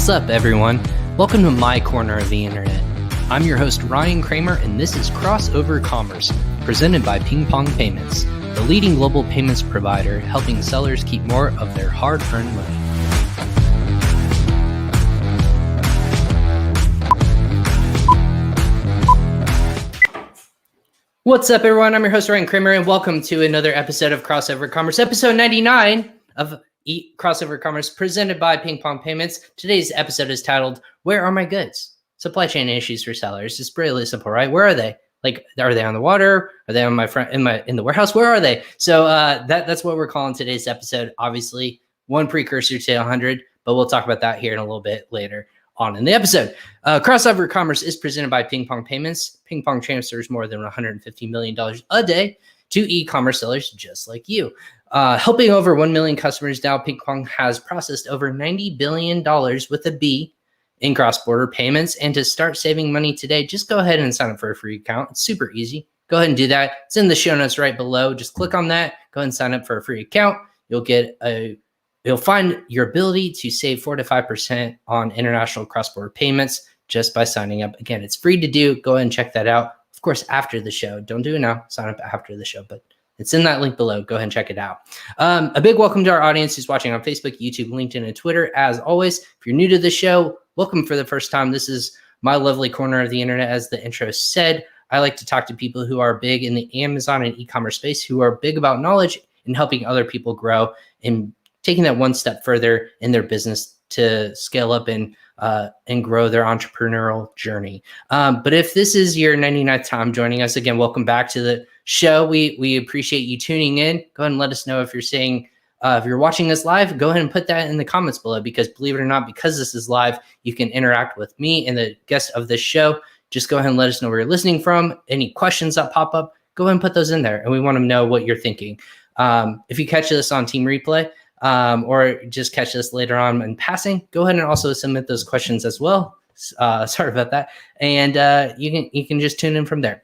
What's up, everyone? Welcome to my corner of the internet. I'm your host, Ryan Cramer, and this is Crossover Commerce, presented by PingPong Payments, the leading global payments provider helping sellers keep more of their hard-earned money. What's up, everyone? I'm your host, Ryan Cramer, and welcome to another episode of Crossover Commerce, episode 99 of Crossover Commerce, presented by PingPong Payments. Today's episode is titled, Where Are My Goods? Supply chain issues for sellers. It's really simple, right? Where are they? Like, are they on the water? Are they on my front in the warehouse? Where are they? So that's what we're calling today's episode. Obviously, one precursor to 100, but we'll talk about that here in a little bit later on in the episode. Crossover Commerce is presented by PingPong Payments. PingPong transfers more than $150 million a day to e-commerce sellers just like you. Helping over 1 million customers now, PingPong has processed over $90 billion with a B in cross-border payments. And to start saving money today, just go ahead and sign up for a free account. It's super easy. Go ahead and do that. It's in the show notes right below. Just click on that. Go ahead and sign up for a free account. You'll find your ability to save 4 to 5% on international cross-border payments just by signing up. Again, it's free to do. Go ahead and check that out. Of course, after the show. Don't do it now. Sign up after the show, but it's in that link below. Go ahead and check it out. A big welcome to our audience who's watching on Facebook, YouTube, LinkedIn, and Twitter. As always, if you're new to the show, welcome for the first time. This is my lovely corner of the internet. As the intro said, I like to talk to people who are big in the Amazon and e-commerce space, who are big about knowledge and helping other people grow and taking that one step further in their business to scale up and grow their entrepreneurial journey. But if this is your 99th time joining us, again, welcome back to the show. We appreciate you tuning in. Go ahead and let us know if you're watching us live. Go ahead and put that in the comments below, because believe it or not, because this is live, you can interact with me and the guest of this show. Just go ahead and let us know where you're listening from. Any questions that pop up, go ahead and put those in there, and we want to know what you're thinking. If you catch this on Team Replay, or just catch this later on in passing, go ahead and also submit those questions as well. Sorry about that. And you can just tune in from there.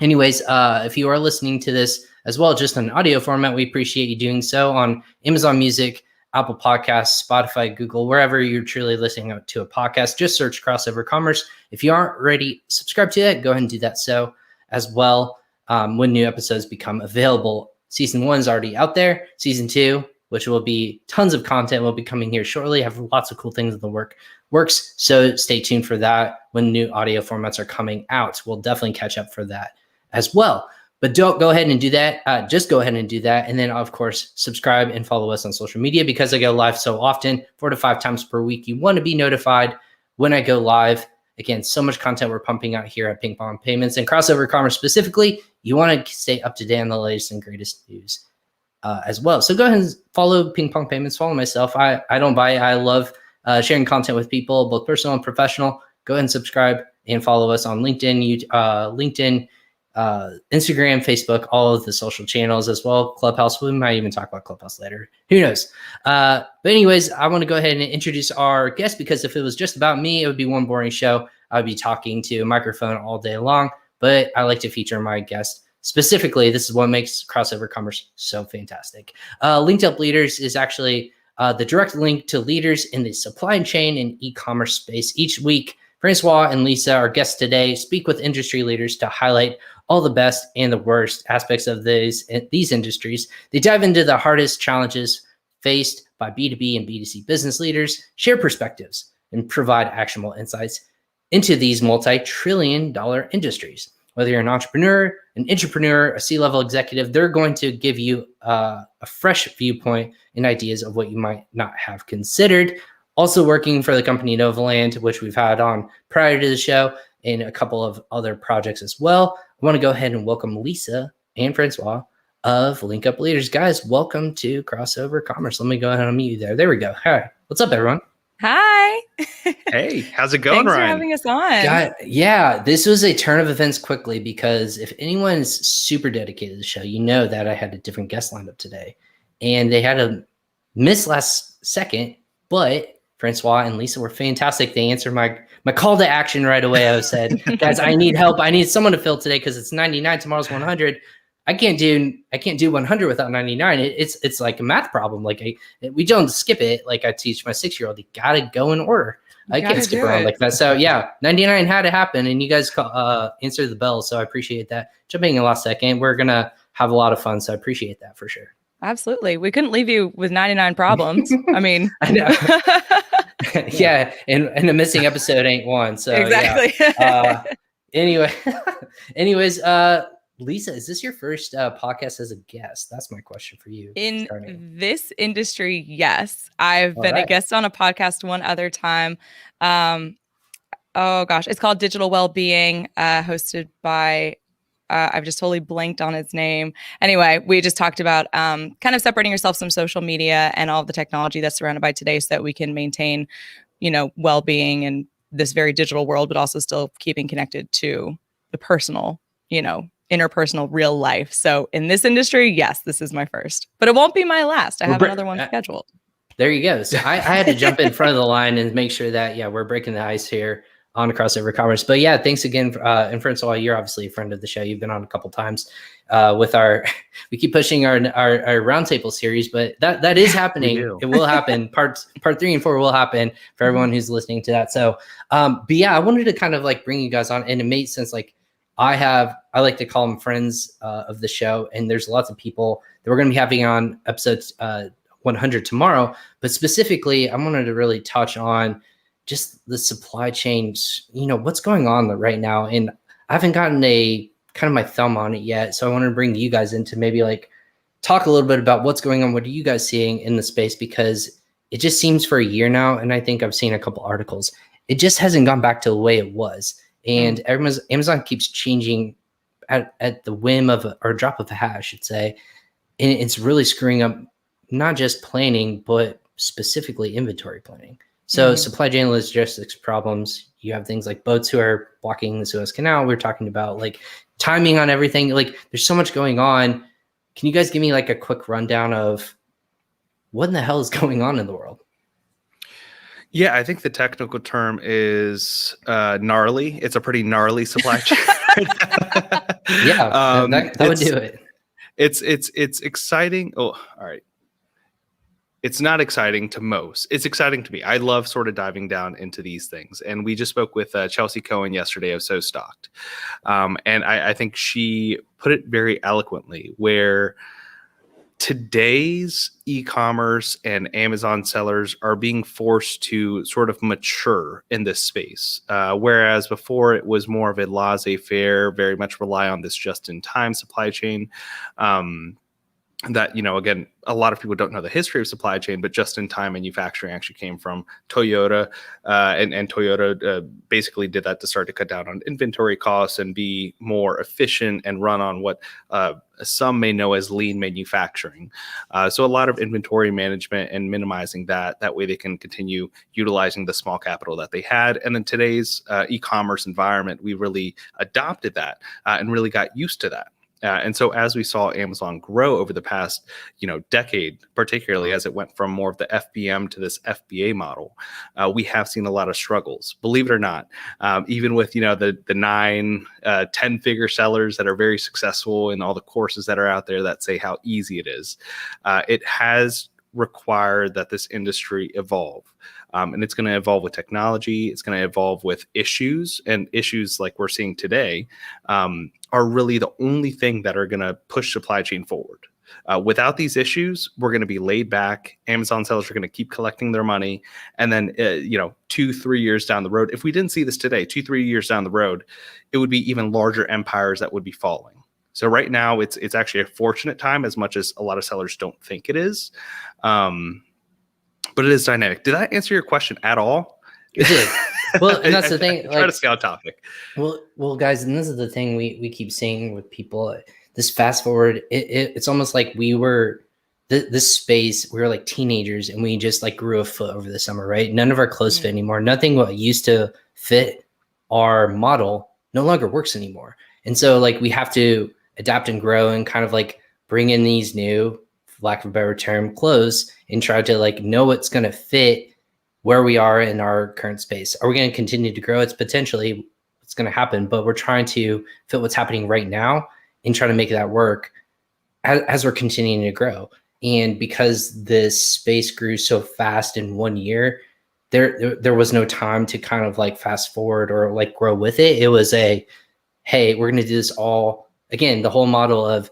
Anyways, if you are listening to this as well, just in audio format, we appreciate you doing so on Amazon Music, Apple Podcasts, Spotify, Google, wherever you're truly listening to a podcast. Just search Crossover Commerce. If you aren't already subscribed to it, go ahead and do that so as well when new episodes become available. Season 1 is already out there. Season 2, which will be tons of content, will be coming here shortly. I have lots of cool things in the works, so stay tuned for that when new audio formats are coming out. We'll definitely catch up for that as well. But don't go ahead and do that. Just go ahead and do that. And then, of course, subscribe and follow us on social media, because I go live so often, 4 to 5 times per week. You want to be notified when I go live. Again, so much content we're pumping out here at PingPong Payments and Crossover Commerce specifically. You want to stay up to date on the latest and greatest news as well. So go ahead and follow PingPong Payments. Follow myself. I don't buy it. I love sharing content with people, both personal and professional. Go ahead and subscribe and follow us on LinkedIn, Instagram, Facebook, all of the social channels as well. Clubhouse. We might even talk about Clubhouse later. Who knows? But anyways, I want to go ahead and introduce our guest, because if it was just about me, it would be one boring show. I would be talking to a microphone all day long, but I like to feature my guest. Specifically, this is what makes Crossover Commerce so fantastic. Linked Up Leaders is actually the direct link to leaders in the supply chain and e-commerce space. Each week, Francois and Lisa, our guests today, speak with industry leaders to highlight all the best and the worst aspects of these industries. They dive into the hardest challenges faced by B2B and B2C business leaders, share perspectives, and provide actionable insights into these multi-trillion-dollar industries. Whether you're an entrepreneur, an intrapreneur, a C-level executive, they're going to give you a fresh viewpoint and ideas of what you might not have considered. Also working for the company Novaland, which we've had on prior to the show, and a couple of other projects as well. I want to go ahead and welcome Lisa and Francois of Link Up Leaders. Guys, welcome to Crossover Commerce. Let me go ahead and unmute you there. There we go. Hi. What's up, everyone? Hi. Hey, how's it going, Thanks Ryan? for having us on. Yeah, this was a turn of events quickly, because if anyone's super dedicated to the show, you know that I had a different guest lined up today. And they had a miss last second, but Francois and Lisa were fantastic. They answered my call to action right away. I said, guys, I need help. I need someone to fill today, because it's 99. Tomorrow's 100. I can't do 100 without 99. It's like a math problem. Like we don't skip it. Like I teach my 6-year-old, you gotta go in order. I can't stick around like that. So yeah, 99 had to happen, and you guys answered the bell. So I appreciate that. Jumping in last second, we're gonna have a lot of fun. So I appreciate that for sure. Absolutely. We couldn't leave you with 99 problems. I mean, I know. Yeah, and a missing episode ain't one. So exactly. Yeah. Anyways, Lisa, is this your first podcast as a guest? That's my question for you. In this industry, yes. I've been a guest on a podcast one other time. Oh gosh, it's called Digital Wellbeing, hosted by I've just totally blanked on his name. Anyway, we just talked about kind of separating yourself from social media and all the technology that's surrounded by today, so that we can maintain, well-being in this very digital world, but also still keeping connected to the personal, interpersonal real life. So in this industry, yes, this is my first, but it won't be my last. I have another one scheduled. There you go. So I had to jump in front of the line and make sure that, we're breaking the ice here on Crossover Commerce. But yeah, thanks again. And Francois, you're obviously a friend of the show. You've been on a couple times with we keep pushing our roundtable series, but that is happening. It will happen. Part 3 and 4 will happen for everyone who's listening to that. So, but yeah, I wanted to kind of like bring you guys on, and it made sense. Like I like to call them friends of the show, and there's lots of people that we're going to be having on episodes 100 tomorrow. But specifically, I wanted to really touch on just the supply chains, what's going on right now. And I haven't gotten a kind of my thumb on it yet. So I want to bring you guys in to maybe like talk a little bit about what's going on. What are you guys seeing in the space? Because it just seems for a year now, and I think I've seen a couple articles, it just hasn't gone back to the way it was. And Amazon keeps changing at the whim of or drop of a hat, I should say. And it's really screwing up not just planning, but specifically inventory planning. So supply chain logistics problems, you have things like boats who are blocking the Suez Canal. We're talking about like timing on everything. Like there's so much going on. Can you guys give me like a quick rundown of what in the hell is going on in the world? Yeah, I think the technical term is gnarly. It's a pretty gnarly supply chain. Yeah, that would do it. It's exciting. Oh, all right. It's not exciting to most. It's exciting to me. I love sort of diving down into these things. And we just spoke with Chelsea Cohen yesterday of So Stocked. And I think she put it very eloquently, where today's e-commerce and Amazon sellers are being forced to sort of mature in this space. Whereas before it was more of a laissez-faire, very much rely on this just-in-time supply chain. That, again, a lot of people don't know the history of supply chain, but just-in-time manufacturing actually came from Toyota, and Toyota basically did that to start to cut down on inventory costs and be more efficient and run on what some may know as lean manufacturing. So a lot of inventory management and minimizing that way they can continue utilizing the small capital that they had. And in today's e-commerce environment, we really adopted that and really got used to that. And so as we saw Amazon grow over the past, decade, particularly as it went from more of the FBM to this FBA model, we have seen a lot of struggles, believe it or not. Even with, the 9, 10-figure sellers that are very successful in all the courses that are out there that say how easy it is, it has required that this industry evolve. And it's going to evolve with technology. It's going to evolve with issues, and issues like we're seeing today are really the only thing that are going to push supply chain forward. Without these issues, we're going to be laid back. Amazon sellers are going to keep collecting their money. And then, 2-3 years down the road, if we didn't see this today, 2-3 years down the road, it would be even larger empires that would be falling. So right now, it's actually a fortunate time, as much as a lot of sellers don't think it is. But it is dynamic. Did that answer your question at all? It did. Well, and that's the thing. Try to stay on topic. Well, guys, and this is the thing we keep seeing with people. This fast forward, it's almost like we were this space. We were like teenagers, and we just like grew a foot over the summer, right? None of our clothes fit anymore. Nothing what used to fit our model no longer works anymore. And so like we have to adapt and grow and kind of like bring in these new, for lack of a better term, clothes and try to like know what's going to fit where we are in our current space. Are we going to continue to grow? It's potentially what's going to happen, but we're trying to fit what's happening right now and try to make that work as we're continuing to grow. And because this space grew so fast in 1 year, there was no time to kind of like fast forward or like grow with it. It was hey, we're going to do this all again. The whole model of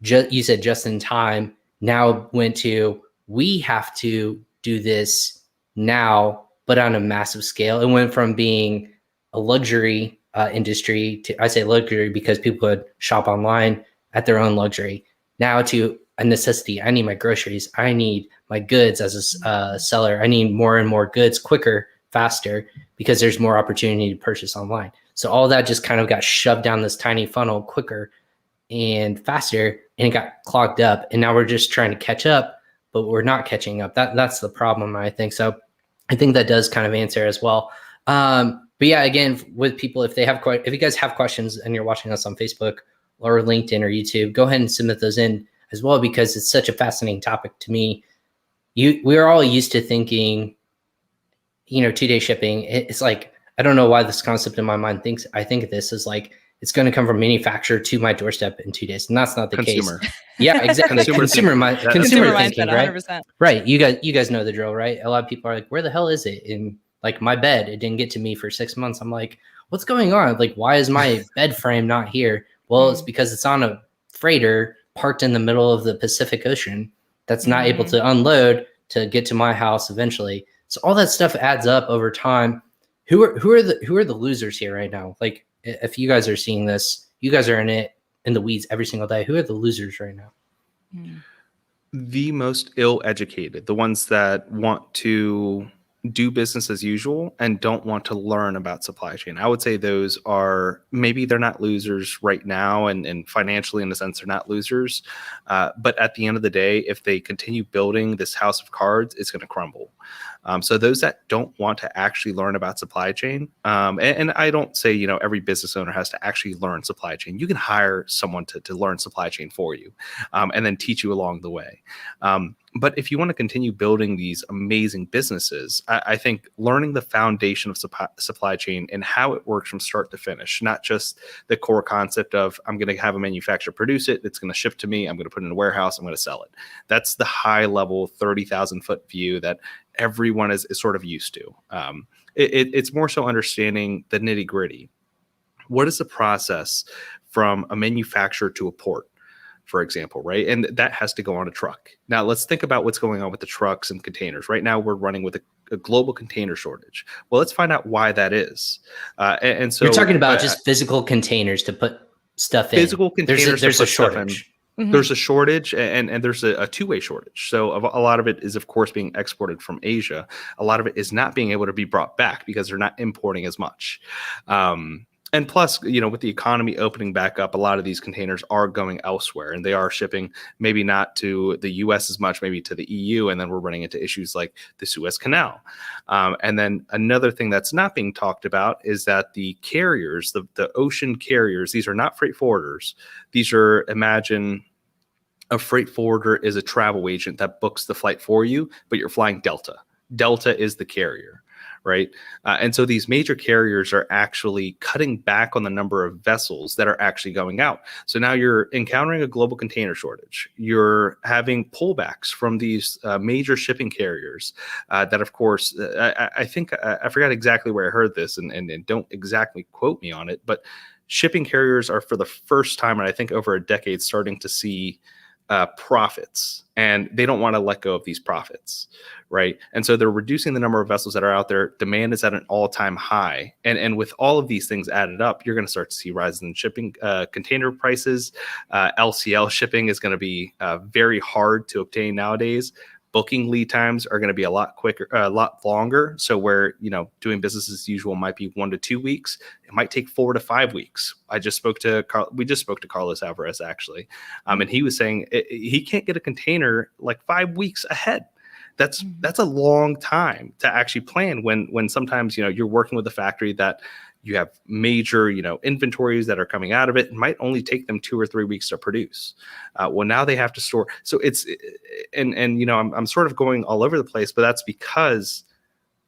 you said just in time now went to, we have to do this now, but on a massive scale. It went from being a luxury industry to, I say luxury because people could shop online at their own luxury, now to a necessity. I need my groceries. I need my goods as a seller. I need more and more goods quicker, faster, because there's more opportunity to purchase online. So all that just kind of got shoved down this tiny funnel quicker and faster, and it got clogged up. And now we're just trying to catch up, but we're not catching up. That's the problem, I think. So I think that does kind of answer as well. But yeah, again, with people, if you guys have questions and you're watching us on Facebook or LinkedIn or YouTube, go ahead and submit those in as well, because it's such a fascinating topic to me. We're all used to thinking, 2-day shipping. It's like, I don't know why this concept in my mind I think of this as like, it's going to come from manufacturer to my doorstep in 2 days. And that's not the case. Yeah, exactly. Consumer thinking, right? 100%. Right. You guys know the drill, right? A lot of people are like, where the hell is it? In like my bed, it didn't get to me for 6 months. I'm like, what's going on? Like, why is my bed frame not here? Well, it's because it's on a freighter parked in the middle of the Pacific Ocean that's not able to unload to get to my house eventually. So all that stuff adds up over time. Who are the losers here right now? Like, if you guys are seeing this, you guys are in the weeds every single day. Who are the losers right now? The most ill-educated, the ones that want to do business as usual and don't want to learn about supply chain. I would say those are, maybe they're not losers right now, and financially in a sense they're not losers. But at the end of the day, if they continue building this house of cards, it's going to crumble. So those that don't want to actually learn about supply chain, and I don't say, every business owner has to actually learn supply chain. You can hire someone to learn supply chain for you, and then teach you along the way. But if you want to continue building these amazing businesses, I think learning the foundation of supply chain and how it works from start to finish, not just the core concept of, I'm going to have a manufacturer produce it, it's going to ship to me, I'm going to put it in a warehouse, I'm going to sell it. That's the high level 30,000 foot view that everyone is sort of used to. It's more so understanding the nitty gritty. What is the process from a manufacturer to a port, for example, right? And that has to go on a truck. Now let's think about what's going on with the trucks and containers. Right now we're running with a global container shortage. Well, let's find out why that is. And so you're talking about just physical containers to put stuff in. Physical containers. There's a shortage. There's a shortage, and there's a two-way shortage. So a lot of it is, of course, being exported from Asia. A lot of it is not being able to be brought back because they're not importing as much. And plus, with the economy opening back up, a lot of these containers are going elsewhere, and they are shipping maybe not to the US as much, maybe to the EU. And then we're running into issues like the Suez Canal. And then another thing that's not being talked about is that the carriers, the ocean carriers, these are not freight forwarders. These are, imagine a freight forwarder is a travel agent that books the flight for you, but you're flying Delta. Delta is the carrier. Right. And so these major carriers are actually cutting back on the number of vessels that are actually going out. So now you're encountering a global container shortage. You're having pullbacks from these major shipping carriers that, of course, I think I forgot exactly where I heard this, and don't exactly quote me on it, but shipping carriers are for the first time, and I think over a decade, starting to see profits, and they don't want to let go of these profits, right? And so they're reducing the number of vessels that are out there. Demand is at an all-time high, and with all of these things added up, you're going to start to see rises in shipping container prices. LCL shipping is going to be very hard to obtain nowadays. Booking lead times are going to be a lot quicker, a lot longer. So where, doing business as usual might be 1 to 2 weeks, it might take 4 to 5 weeks. We just spoke to Carlos Alvarez actually. And he was saying he can't get a container like 5 weeks ahead. That's a long time to actually plan when sometimes, you're working with a factory that you have major, inventories that are coming out of it. It might only take them 2 or 3 weeks to produce. Well, now they have to store. So I'm sort of going all over the place, but that's because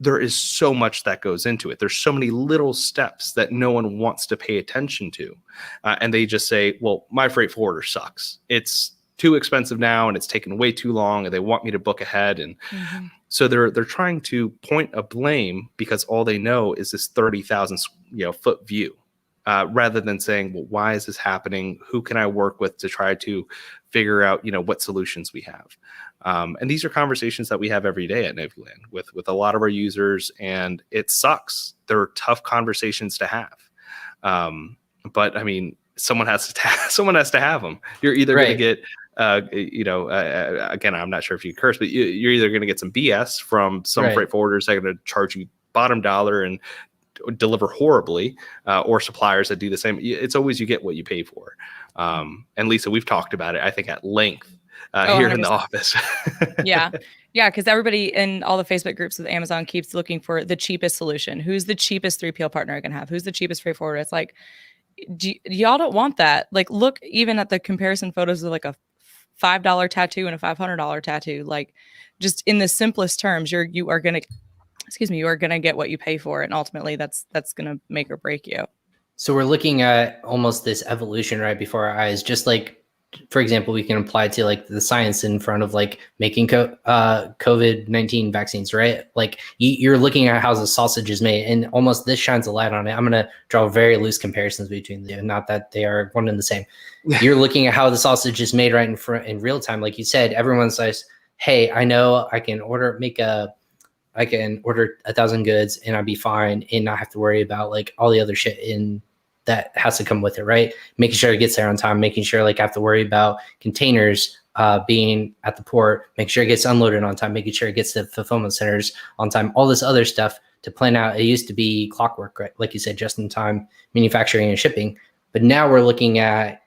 there is so much that goes into it. There's so many little steps that no one wants to pay attention to. And they just say, well, my freight forwarder sucks. It's too expensive now and it's taken way too long and they want me to book ahead. And so they're trying to point a blame because all they know is this 30,000 foot view, rather than saying, well, why is this happening? Who can I work with to try to figure out, what solutions we have? And these are conversations that we have every day at Novuland with a lot of our users, and it sucks. They're tough conversations to have. But I mean, someone has to have them. You're either going to get, again, I'm not sure if you curse, but you're either going to get some BS from some freight forwarders that are going to charge you bottom dollar and deliver horribly, or suppliers that do the same. It's always you get what you pay for. And Lisa, we've talked about it, I think, at length here 100%. In the office. Yeah, because everybody in all the Facebook groups with Amazon keeps looking for the cheapest solution. Who's the cheapest 3PL partner I can have? Who's the cheapest freight forwarder? It's like, y'all don't want that. Like, look even at the comparison photos of like a $5 tattoo and a $500 tattoo. Like, just in the simplest terms, you are going to get what you pay for, and ultimately that's going to make or break you. So we're looking at almost this evolution right before our eyes. Just like, for example, we can apply to like the science in front of like making COVID-19 vaccines, right? Like you're looking at how the sausage is made, and almost this shines a light on it. I'm going to draw very loose comparisons between the two, not that they are one and the same. You're looking at how the sausage is made right in real time. Like you said, everyone says, hey, I know I can order 1,000 goods and I'd be fine and not have to worry about like all the other shit that has to come with it, right? Making sure it gets there on time, making sure like I have to worry about containers being at the port, making sure it gets unloaded on time, making sure it gets to fulfillment centers on time, all this other stuff to plan out. It used to be clockwork, right? Like you said, just in time manufacturing and shipping. But now we're looking at,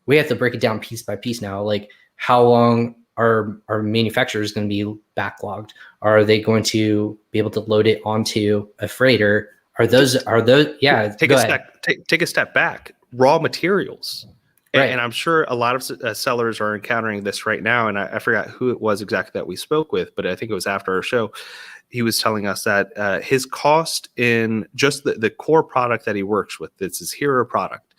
we have to break it down piece by piece now. Like how long are manufacturers going to be backlogged? Are they going to be able to load it onto a freighter? Are those yeah, take a step back. Raw materials. Right. And I'm sure a lot of sellers are encountering this right now. And I forgot who it was exactly that we spoke with, but I think it was after our show. He was telling us that his cost in just the core product that he works with, it's his hero product.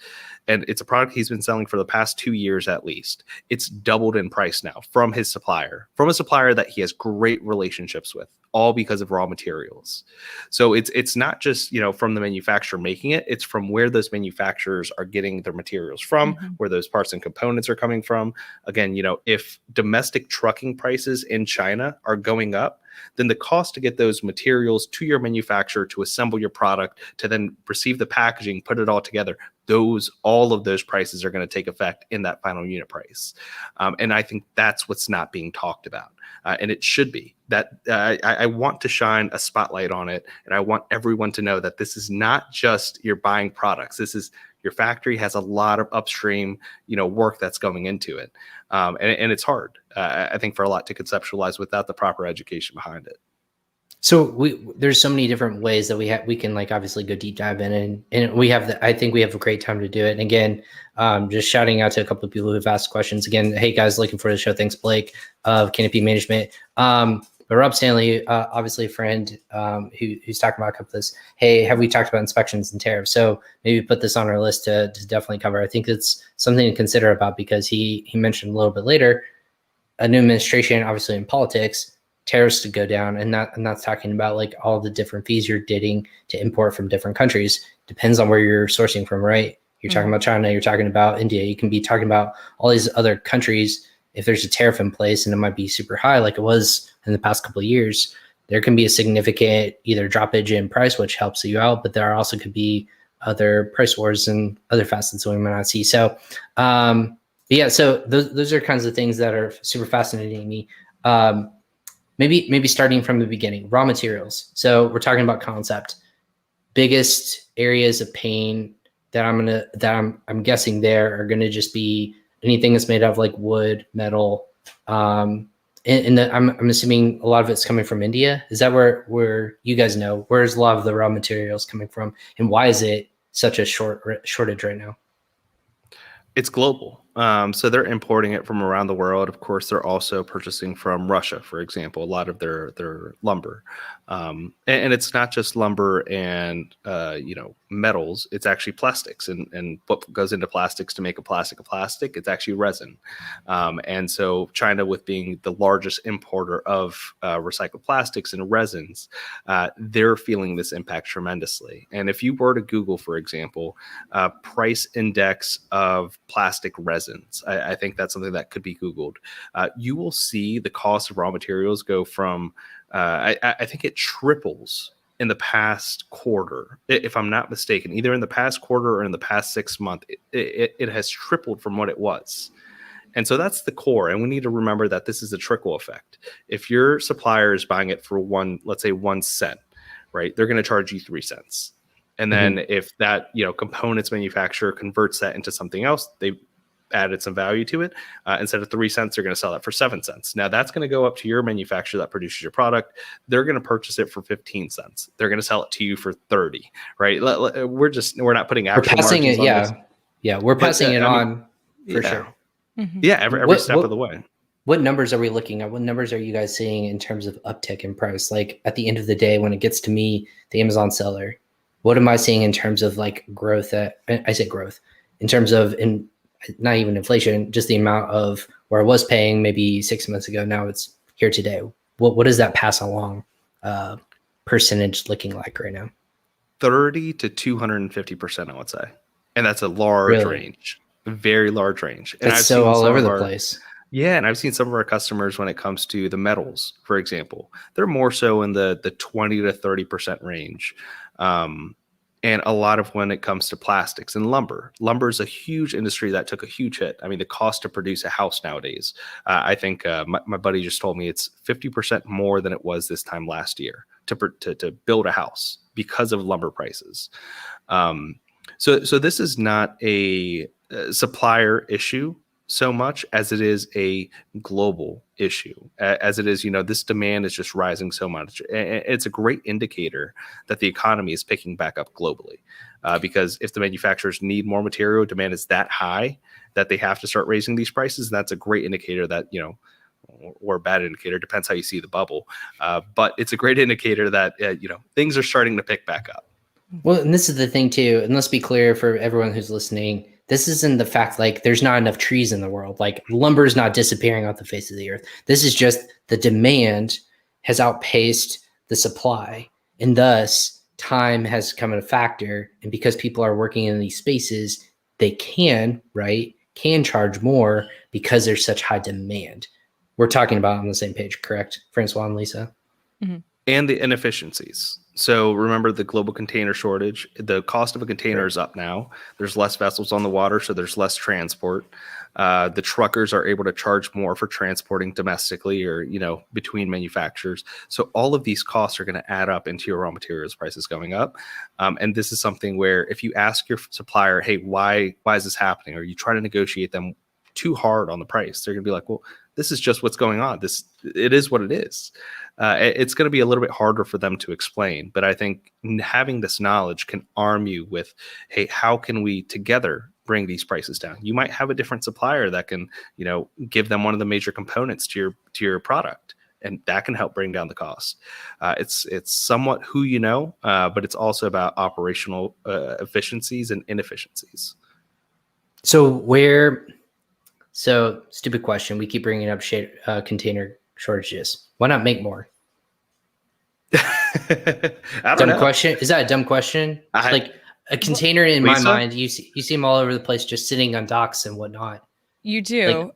And it's a product he's been selling for the past 2 years at least. It's doubled in price now from a supplier that he has great relationships with, all because of raw materials. So it's not just, from the manufacturer making it, it's from where those manufacturers are getting their materials from, where those parts and components are coming from. Again, if domestic trucking prices in China are going up, then the cost to get those materials to your manufacturer to assemble your product, to then receive the packaging, put it all together, all of those prices are going to take effect in that final unit price. And I think that's what's not being talked about. And it should be that I want to shine a spotlight on it. And I want everyone to know that this is not just you're buying products. This is your factory has a lot of upstream, work that's going into it. And it's hard, I think, for a lot to conceptualize without the proper education behind it. So there's so many different ways that we can like obviously go deep dive in, and we have I think we have a great time to do it. And again, just shouting out to a couple of people who've asked questions. Again, hey guys, looking for the show. Thanks, Blake of Canopy Management. But Rob Stanley, obviously a friend who's talking about a couple of this. Hey, have we talked about inspections and tariffs? So maybe put this on our list to definitely cover. I think it's something to consider about, because he mentioned a little bit later, a new administration, obviously in politics, tariffs to go down, and that's talking about like all the different fees you're getting to import from different countries. Depends on where you're sourcing from, right? You're talking about China, you're talking about India, you can be talking about all these other countries. If there's a tariff in place and it might be super high, like it was in the past couple of years, there can be a significant either droppage in price, which helps you out, but there also could be other price wars and other facets that we might not see. So, yeah, so those are kinds of things that are super fascinating to me. Maybe starting from the beginning, raw materials. So we're talking about concept. Biggest areas of pain that I'm guessing there are going to just be anything that's made of like wood, metal. I'm assuming a lot of it's coming from India. Is that where you guys know, where's a lot of the raw materials coming from, and why is it such a shortage right now? It's global. So they're importing it from around the world. Of course, they're also purchasing from Russia, for example, a lot of their lumber. And it's not just lumber and metals. It's actually plastics, and what goes into plastics to make a plastic it's actually resin. And so China, with being the largest importer of recycled plastics and resins, they're feeling this impact tremendously. And if you were to Google, for example, price index of plastic resins, I think that's something that could be Googled. You will see the cost of raw materials go from, I think it triples in the past quarter, if I'm not mistaken, either in the past quarter or in the past 6 months, it has tripled from what it was. And so that's the core. And we need to remember that this is a trickle effect. If your supplier is buying it for let's say 1 cent, right, they're going to charge you 3 cents. And then if that, components manufacturer converts that into something else, they added some value to it. Instead of 3 cents, they're going to sell that for 7 cents. Now that's going to go up to your manufacturer that produces your product. They're going to purchase it for 15 cents. They're going to sell it to you for 30, right? We're not putting actual margins on this. Yeah. We're passing it on for sure. Mm-hmm. Yeah. Every step of the way. What numbers are we looking at? What numbers are you guys seeing in terms of uptick in price? Like at the end of the day, when it gets to me, the Amazon seller, what am I seeing in terms of like growth? I say growth in terms of not even inflation, just the amount of where I was paying maybe 6 months ago. Now it's here today. What does that pass along percentage looking like right now? 30 to 250%, I would say. And that's a large range, a very large range. And that's so all over the place. Yeah. And I've seen some of our customers when it comes to the metals, for example, they're more so in the 20 to 30% range. And a lot of when it comes to plastics and lumber is a huge industry that took a huge hit. I mean, the cost to produce a house nowadays, I think my buddy just told me it's 50% more than it was this time last year to build a house because of lumber prices. So this is not a supplier issue so much as it is a global issue, as it is, this demand is just rising so much. It's a great indicator that the economy is picking back up globally, because if the manufacturers need more material, demand is that high that they have to start raising these prices. That's a great indicator that, or a bad indicator, depends how you see the bubble. But it's a great indicator that, things are starting to pick back up. Well, and this is the thing too, and let's be clear for everyone who's listening, this isn't the fact like there's not enough trees in the world. Like lumber is not disappearing off the face of the earth. This is just the demand has outpaced the supply, and thus time has come in a factor. And because people are working in these spaces, they can charge more because there's such high demand. We're talking about on the same page, correct, Francois and Lisa? Mm-hmm. And the inefficiencies. So remember the global container shortage. The cost of a container is up now. There's less vessels on the water, so there's less transport. The truckers are able to charge more for transporting domestically or, between manufacturers. So all of these costs are going to add up into your raw materials prices going up. And this is something where if you ask your supplier, hey, why is this happening? Or you try to negotiate them too hard on the price, they're going to be like, well, this is just what's going on. It is what it is. It's going to be a little bit harder for them to explain, but I think having this knowledge can arm you with, hey, how can we together bring these prices down? You might have a different supplier that can, give them one of the major components to your product, and that can help bring down the cost. It's somewhat who but it's also about operational efficiencies and inefficiencies. So stupid question. We keep bringing up container shortages. Why not make more? Dumb question. Is that a dumb question? Like a container in my mind, you see them all over the place, just sitting on docks and whatnot. You do.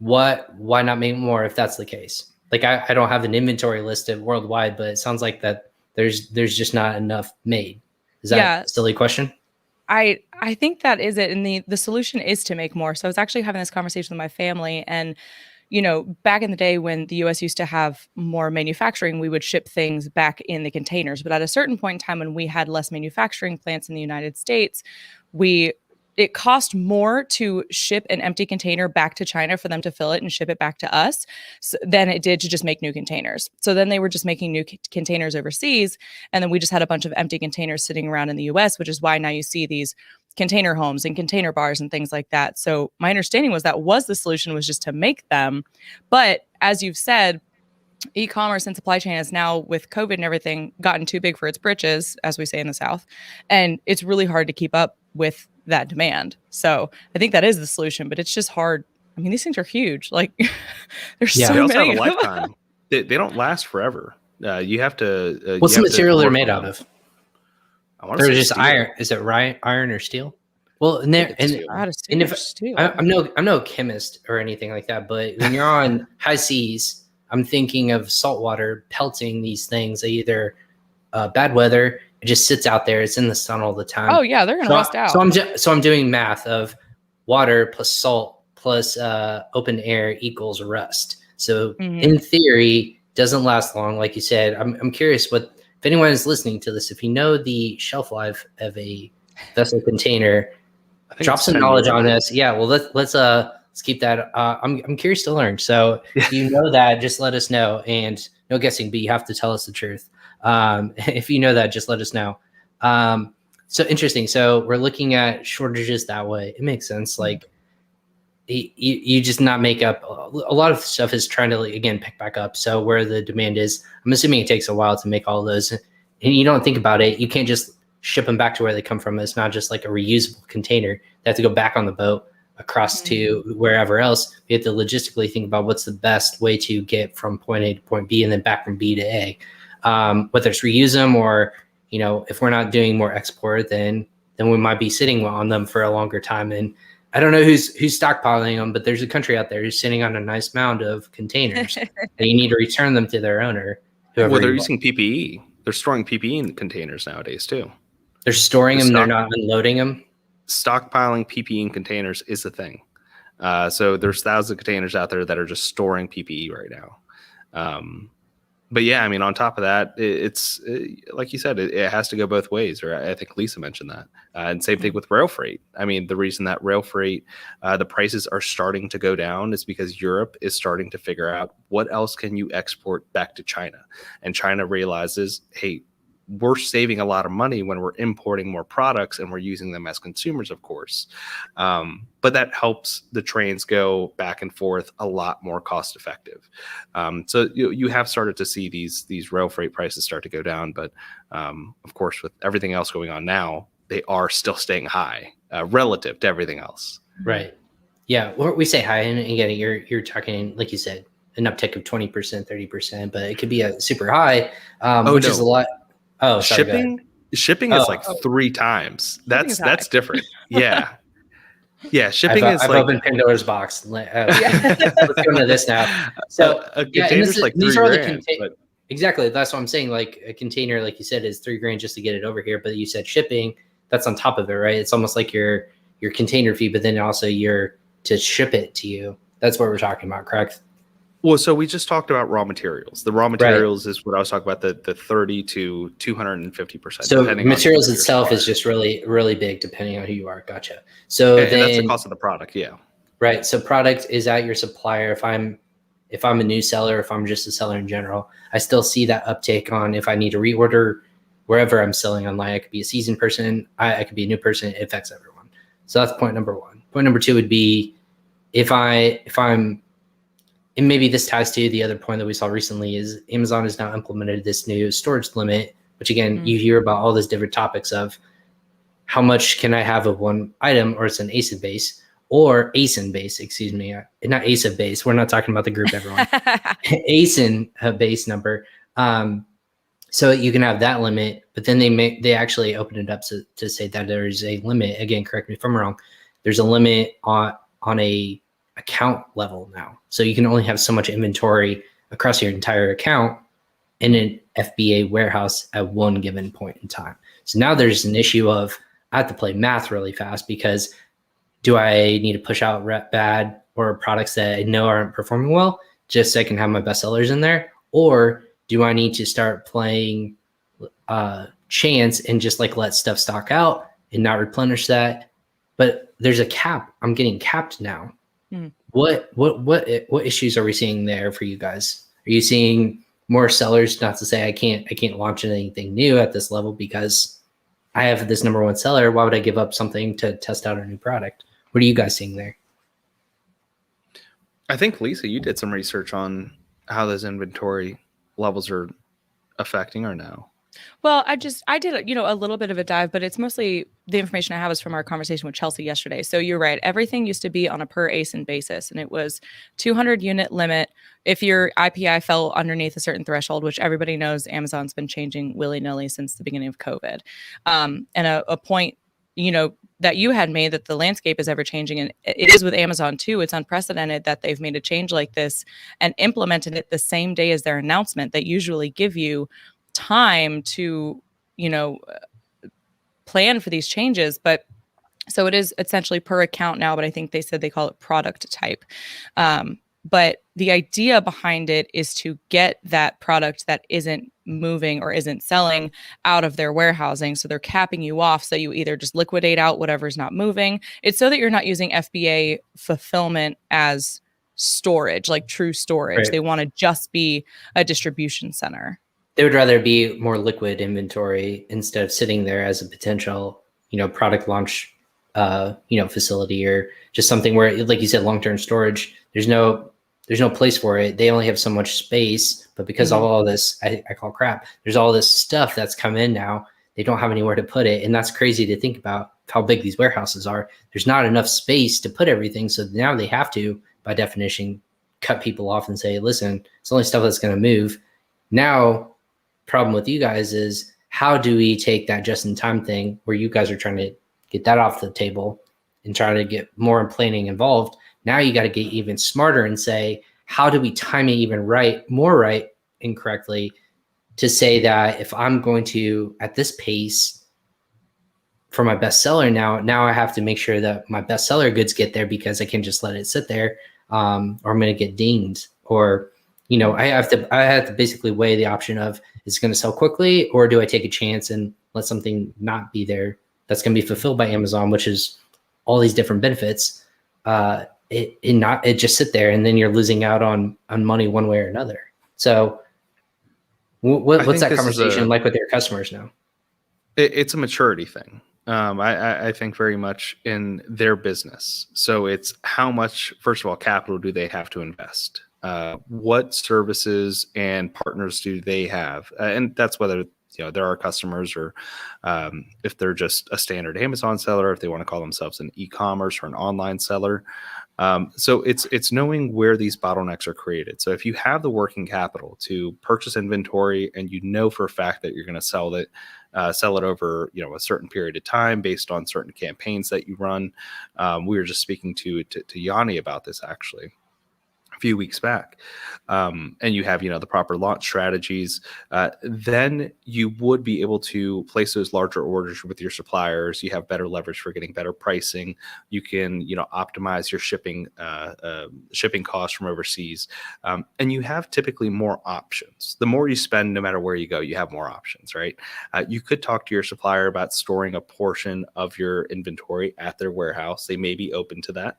Why not make more if that's the case? Like I don't have an inventory list of worldwide, but it sounds like that there's just not enough made. Is that a silly question? I think that is it. And the solution is to make more. So I was actually having this conversation with my family, and, back in the day when the US used to have more manufacturing, we would ship things back in the containers. But at a certain point in time when we had less manufacturing plants in the United States, we it cost more to ship an empty container back to China for them to fill it and ship it back to us than it did to just make new containers. So then they were just making new containers overseas. And then we just had a bunch of empty containers sitting around in the US, which is why now you see these container homes and container bars and things like that. So my understanding was the solution was just to make them. But as you've said, e-commerce and supply chain has now, with COVID and everything, gotten too big for its britches, as we say in the South. And it's really hard to keep up with that demand. So I think that is the solution, but it's just hard. I mean, these things are huge. Like there's so they also many. have a lifetime. They don't last forever. You have to. What's the material they're made out of? I want to say just steel. iron. Is it iron or steel? Well, and I'm no chemist or anything like that, but when you're on high seas, I'm thinking of saltwater pelting these things. Either bad weather, it just sits out there. It's in the sun all the time. Oh yeah, they're gonna rust out. So I'm doing math of water plus salt plus open air equals rust. So in theory, doesn't last long, like you said. I'm curious if anyone is listening to this, if you know the shelf life of a vessel container, drop some knowledge on us. Yeah, well let's keep that. I'm curious to learn. So if you know that, just let us know. And no guessing, but you have to tell us the truth. If you know that, just let us know. So interesting. So we're looking at shortages that way. It makes sense. Like you just not make up. A lot of stuff is trying to, again, pick back up. So where the demand is, I'm assuming it takes a while to make all those. And you don't think about it. You can't just ship them back to where they come from. It's not just like a reusable container. They have to go back on the boat across to wherever else. You have to logistically think about what's the best way to get from point A to point B and then back from B to A. Whether it's reuse them or, if we're not doing more export, then we might be sitting on them for a longer time. And I don't know who's stockpiling them, but there's a country out there who's sitting on a nice mound of containers and you need to return them to their owner. Well, they're using PPE. They're storing PPE in containers nowadays too. They're storing them. They're not unloading them. Stockpiling PPE in containers is the thing. So there's thousands of containers out there that are just storing PPE right now. But yeah, I mean, on top of that, it's like you said, it has to go both ways. Or I think Lisa mentioned that. And same thing with rail freight. I mean, the reason that rail freight, the prices are starting to go down is because Europe is starting to figure out what else can you export back to China. And China realizes, hey, we're saving a lot of money when we're importing more products and we're using them as consumers, of course. But that helps the trains go back and forth a lot more cost effective. So you have started to see these rail freight prices start to go down. But of course, with everything else going on now, they are still staying high relative to everything else. Right. Yeah. We say high, and again, you're talking, like you said, an uptick of 20%, 30%, but it could be a super high, which is a lot. Oh, sorry, shipping is like 3 times. That's different. Yeah. Yeah. Shipping is I've like opened Pandora's box. Let's go into this now. So a container's like $3,000. Exactly. That's what I'm saying. Like a container, like you said, is $3,000 just to get it over here. But you said shipping, that's on top of it, right? It's almost like your container fee, but then also to ship it to you. That's what we're talking about, correct? Well, so we just talked about raw materials. The raw materials is what I was talking about, the 30 to 250%. So materials itself is just really, really big depending on who you are. Gotcha. So and that's the cost of the product. Yeah. Right. So product is at your supplier. If I'm a new seller, if I'm just a seller in general, I still see that uptake on if I need to reorder wherever I'm selling online. I could be a seasoned person. I could be a new person. It affects everyone. So that's point number 1. Point number 2 would be if I'm, and maybe this ties to the other point that we saw recently, is Amazon has now implemented this new storage limit, which again, you hear about all these different topics of how much can I have of one item, or it's an ASIN base or ASIN base, excuse me, not ASIN base. We're not talking about the group, everyone. ASIN base number. So you can have that limit, but then they actually open it up to say that there is a limit. Again, correct me if I'm wrong. There's a limit on a account level now. So you can only have so much inventory across your entire account in an FBA warehouse at one given point in time. So now there's an issue of I have to play math really fast, because do I need to push out bad or products that I know aren't performing well just so I can have my best sellers in there? Or do I need to start playing chance and just like let stuff stock out and not replenish that? But there's a cap. I'm getting capped now. Hmm. What issues are we seeing there for you guys? Are you seeing more sellers? Not to say I can't launch anything new at this level because I have this number one seller. Why would I give up something to test out a new product? What are you guys seeing there? I think, Lisa, you did some research on how those inventory levels are affecting or no? Well, I did, a little bit of a dive, but it's mostly the information I have is from our conversation with Chelsea yesterday. So you're right. Everything used to be on a per ASIN basis, and it was 200 unit limit. If your IPI fell underneath a certain threshold, which everybody knows Amazon's been changing willy-nilly since the beginning of COVID. And a point, that you had made that the landscape is ever changing. And it is with Amazon too. It's unprecedented that they've made a change like this and implemented it the same day as their announcement that usually give you time to plan for these changes. But so it is essentially per account now, but I think they said they call it product type. But the idea behind it is to get that product that isn't moving or isn't selling out of their warehousing. So they're capping you off. So you either just liquidate out whatever's not moving. It's so that you're not using FBA fulfillment as storage, like true storage. Right. They want to just be a distribution center. They would rather be more liquid inventory instead of sitting there as a potential, product launch, facility, or just something where, like you said, long-term storage. There's no place for it. They only have so much space, but because of all this, I call crap. There's all this stuff that's come in now. They don't have anywhere to put it, and that's crazy to think about how big these warehouses are. There's not enough space to put everything, so now they have to, by definition, cut people off and say, "Listen, it's only stuff that's going to move." Now, problem with you guys is how do we take that just-in-time thing where you guys are trying to get that off the table and try to get more planning involved? Now you got to get even smarter and say, how do we time it even more right and correctly to say that if I'm going to, at this pace for my bestseller now I have to make sure that my bestseller goods get there because I can't just let it sit there, or I'm going to get dinged, or, I have to basically weigh the option of, is it going to sell quickly, or do I take a chance and let something not be there that's going to be fulfilled by Amazon, which is all these different benefits, it just sit there, and then you're losing out on money one way or another. So what's that conversation like with your customers now? It's a maturity thing. I think very much in their business. So it's how much, first of all, capital do they have to invest? What services and partners do they have? And that's whether they're our customers, or if they're just a standard Amazon seller, if they want to call themselves an e-commerce or an online seller. So it's knowing where these bottlenecks are created. So if you have the working capital to purchase inventory and for a fact that you're going to sell it over a certain period of time based on certain campaigns that you run. We were just speaking to Yanni about this actually a few weeks back, and you have the proper launch strategies, then you would be able to place those larger orders with your suppliers. You have better leverage for getting better pricing. You can optimize your shipping costs from overseas, and you have typically more options. The more you spend, no matter where you go, you have more options, right? You could talk to your supplier about storing a portion of your inventory at their warehouse. They may be open to that.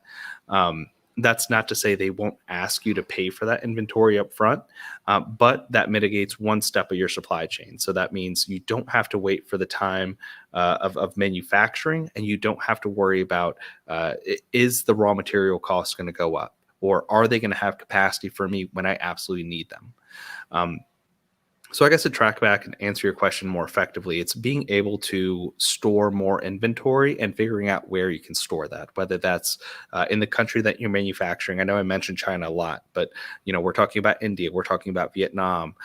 That's not to say they won't ask you to pay for that inventory up front, but that mitigates one step of your supply chain. So that means you don't have to wait for the time of manufacturing, and you don't have to worry about is the raw material cost going to go up, or are they going to have capacity for me when I absolutely need them? So I guess to track back and answer your question more effectively, it's being able to store more inventory and figuring out where you can store that, whether that's in the country that you're manufacturing. I know I mentioned China a lot, but we're talking about India, we're talking about Vietnam,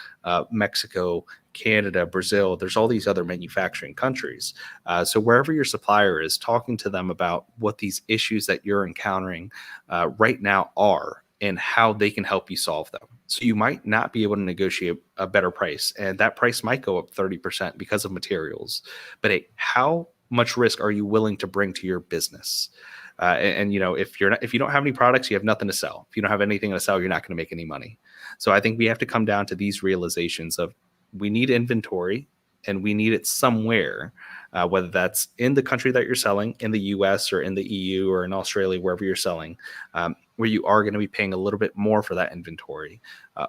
Mexico, Canada, Brazil. There's all these other manufacturing countries. So wherever your supplier is, talking to them about what these issues that you're encountering right now are and how they can help you solve them. So you might not be able to negotiate a better price, and that price might go up 30% because of materials. But hey, how much risk are you willing to bring to your business? And if you don't have any products, you have nothing to sell. If you don't have anything to sell, you're not going to make any money. So I think we have to come down to these realizations of we need inventory, and we need it somewhere. whether that's in the country that you're selling, in the US or in the EU or in Australia, wherever you're selling, where you are going to be paying a little bit more for that inventory,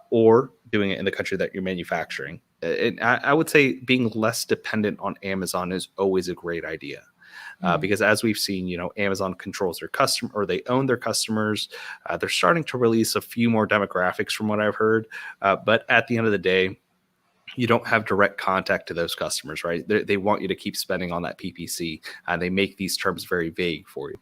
or doing it in the country that you're manufacturing. I would say being less dependent on Amazon is always a great idea. Because as we've seen, Amazon controls their customer, or they own their customers. They're starting to release a few more demographics from what I've heard. But at the end of the day, you don't have direct contact to those customers, right? They want you to keep spending on that PPC, and they make these terms very vague for you.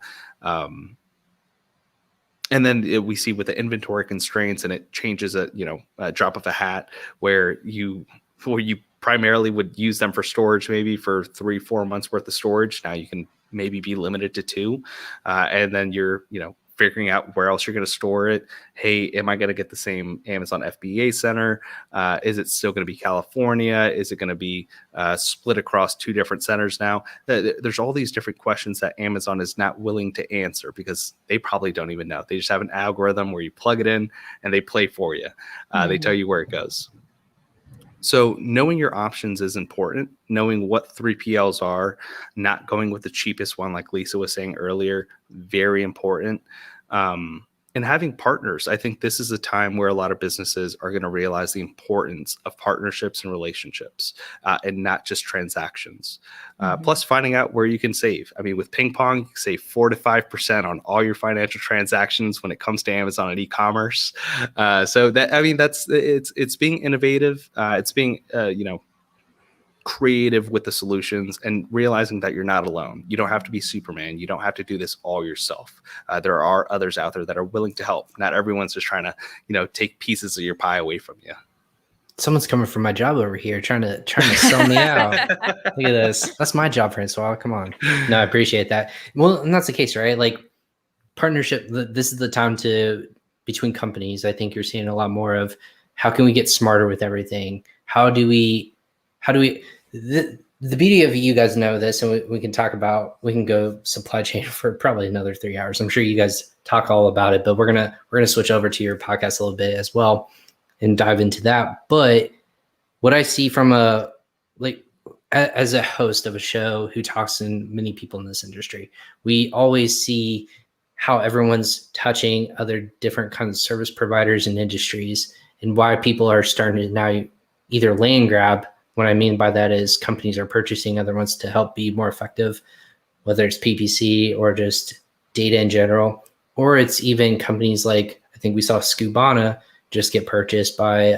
And then we see with the inventory constraints, and it changes at a drop of a hat, where you primarily would use them for storage, maybe for 3-4 months worth of storage. Now you can maybe be limited to 2, and then you're figuring out where else you're going to store it. Hey, am I going to get the same Amazon FBA center? Is it still going to be California? Is it going to be split across 2 different centers now? There's all these different questions that Amazon is not willing to answer, because they probably don't even know. They just have an algorithm where you plug it in and they play for you. They tell you where it goes. So knowing your options is important. Knowing what 3PLs are, not going with the cheapest one, like Lisa was saying earlier, very important. And having partners. I think this is a time where a lot of businesses are going to realize the importance of partnerships and relationships, and not just transactions. Plus, finding out where you can save. I mean, with PingPong, you can save 4 to 5% on all your financial transactions when it comes to Amazon and e-commerce. So it's being innovative. It's being creative with the solutions, and realizing that you're not alone. You don't have to be Superman. You don't have to do this all yourself. There are others out there that are willing to help. Not everyone's just trying to, take pieces of your pie away from you. Someone's coming for my job over here, trying to sell me out. Look at this. That's my job, Francois. Come on. No, I appreciate that. Well, and that's the case, right? Like, partnership. This is the time between companies. I think you're seeing a lot more of, how can we get smarter with everything? How do we the beauty of, you guys know this, and we can go supply chain for probably another 3 hours. I'm sure you guys talk all about it, but we're gonna switch over to your podcast a little bit as well and dive into that. But what I see from as a host of a show who talks to many people in this industry, we always see how everyone's touching other different kinds of service providers and industries, and why people are starting to now either land grab. What I mean by that is companies are purchasing other ones to help be more effective, whether it's PPC or just data in general, or it's even companies like, I think we saw Scubana just get purchased by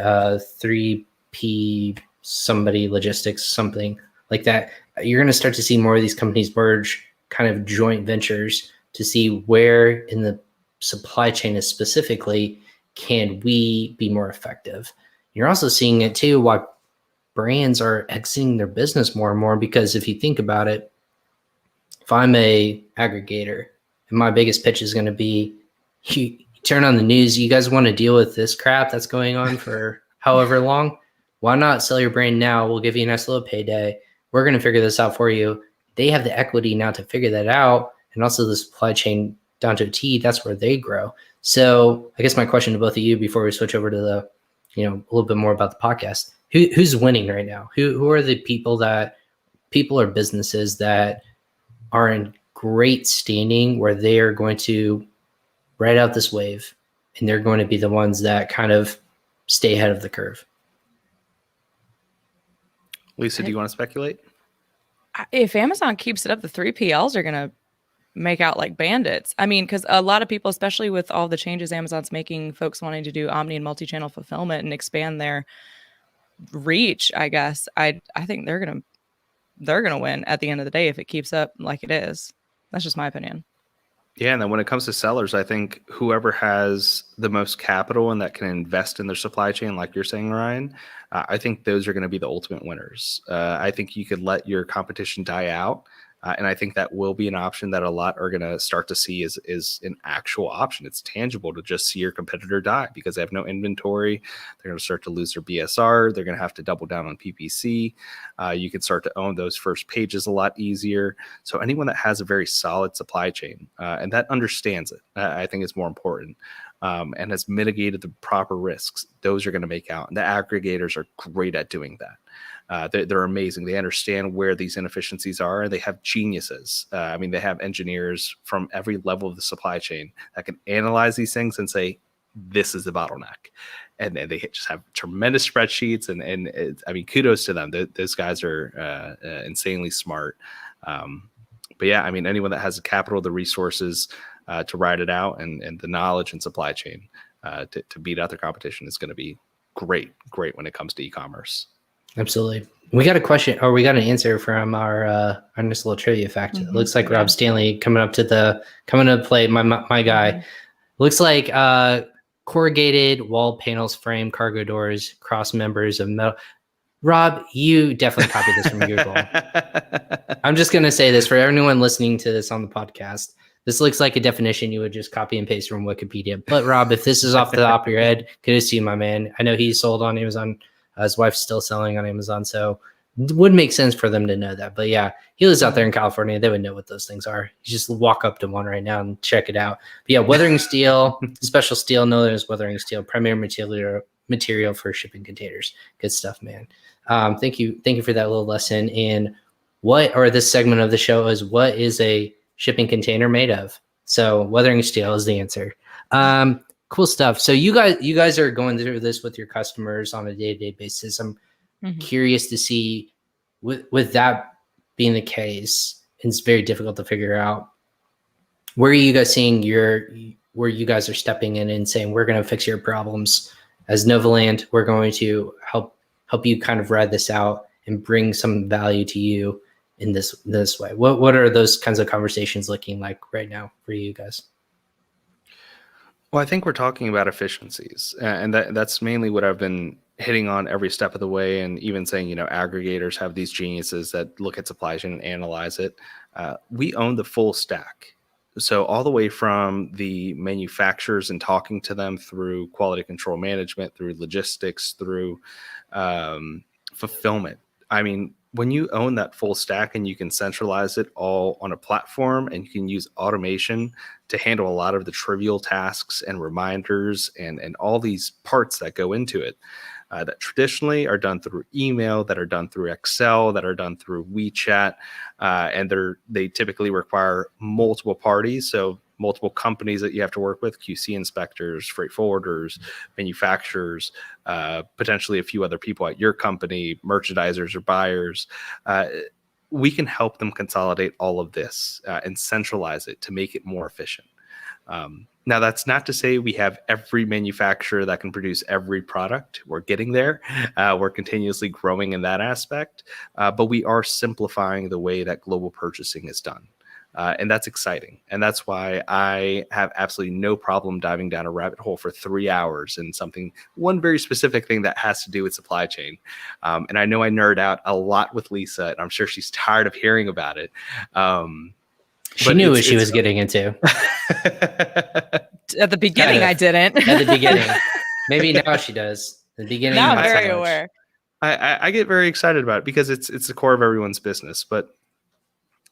3P somebody logistics, something like that. You're going to start to see more of these companies merge, kind of joint ventures, to see where in the supply chain is specifically can we be more effective. You're also seeing it too, why brands are exiting their business more and more, because if you think about it, if I'm a aggregator and my biggest pitch is going to be, you turn on the news, you guys want to deal with this crap that's going on for however long, why not sell your brand now? We'll give you a nice little payday. We're going to figure this out for you. They have the equity now to figure that out, and also the supply chain down to a T. That's where they grow. So I guess my question to both of you before we switch over to the, a little bit more about the podcast, who's winning right now? Who are the people or businesses that are in great standing, where they are going to ride out this wave, and they're going to be the ones that kind of stay ahead of the curve? Lisa, do you want to speculate? If Amazon keeps it up, the 3PLs are going to make out like bandits. I mean, because a lot of people, especially with all the changes Amazon's making, folks wanting to do omni and multi-channel fulfillment and expand their reach, I guess, I think they're gonna win at the end of the day if it keeps up like it is. That's just my opinion. Yeah, and then when it comes to sellers, I think whoever has the most capital and that can invest in their supply chain, like you're saying, Ryan, I think those are going to be the ultimate winners. I think you could let your competition die out. And I think that will be an option that a lot are going to start to see is an actual option. It's tangible to just see your competitor die because they have no inventory. They're going to start to lose their BSR. They're going to have to double down on PPC. You can start to own those first pages a lot easier. So anyone that has a very solid supply chain and that understands it, I think is more important. And has mitigated the proper risks, those are going to make out. And the aggregators are great at doing that. They're amazing. They understand where these inefficiencies are, and they have geniuses. I mean, they have engineers from every level of the supply chain that can analyze these things and say, this is the bottleneck. And then they just have tremendous spreadsheets. I mean, kudos to them. Those guys are insanely smart. But yeah, I mean, anyone that has the capital, the resources to ride it out, and the knowledge and supply chain to beat out their competition is going to be great when it comes to e-commerce. Absolutely. We got a question, or we got an answer from our nice little trivia fact. It looks like Rob Stanley coming to play, my guy. Looks like corrugated wall panels, frame cargo doors, cross members of metal. Rob, you definitely copied this from Google. I'm just going to say this for everyone listening to this on the podcast. This looks like a definition you would just copy and paste from Wikipedia. But Rob, if this is off the top of your head, kudos to you, my man. I know he's sold on Amazon. His wife's still selling on Amazon. So it would make sense for them to know that. But yeah, he lives out there in California. They would know what those things are. You just walk up to one right now and check it out. But yeah, weathering steel, special steel. No, there's weathering steel, primary material for shipping containers. Good stuff, man. Thank you for that little lesson. And this segment of the show is, what is a shipping container made of? So weathering steel is the answer. Cool stuff. So you guys are going through this with your customers on a day-to-day basis. I'm curious to see, with that being the case, it's very difficult to figure out, where are you guys seeing where you guys are stepping in and saying, we're going to fix your problems as Novaland. We're going to help you kind of ride this out and bring some value to you in this way. What are those kinds of conversations looking like right now for you guys? Well, I think we're talking about efficiencies, and that's mainly what I've been hitting on every step of the way, and even saying, aggregators have these geniuses that look at supply chain and analyze it. We own the full stack. So all the way from the manufacturers and talking to them, through quality control management, through logistics, through fulfillment. I mean, when you own that full stack and you can centralize it all on a platform, and you can use automation to handle a lot of the trivial tasks and reminders and all these parts that go into it, that traditionally are done through email, that are done through Excel, that are done through WeChat, and they typically require multiple parties. So multiple companies that you have to work with, QC inspectors, freight forwarders, manufacturers, potentially a few other people at your company, merchandisers or buyers. We can help them consolidate all of this and centralize it to make it more efficient. Now, that's not to say we have every manufacturer that can produce every product. We're getting there. We're continuously growing in that aspect, but we are simplifying the way that global purchasing is done. And that's exciting. And that's why I have absolutely no problem diving down a rabbit hole for 3 hours in one very specific thing that has to do with supply chain. And I know I nerd out a lot with Lisa, and I'm sure she's tired of hearing about it. She knew what she was getting into. At the beginning, I didn't. At the beginning. Maybe now she does. At the beginning, now I'm not very so much. aware. I get very excited about it because it's the core of everyone's business, but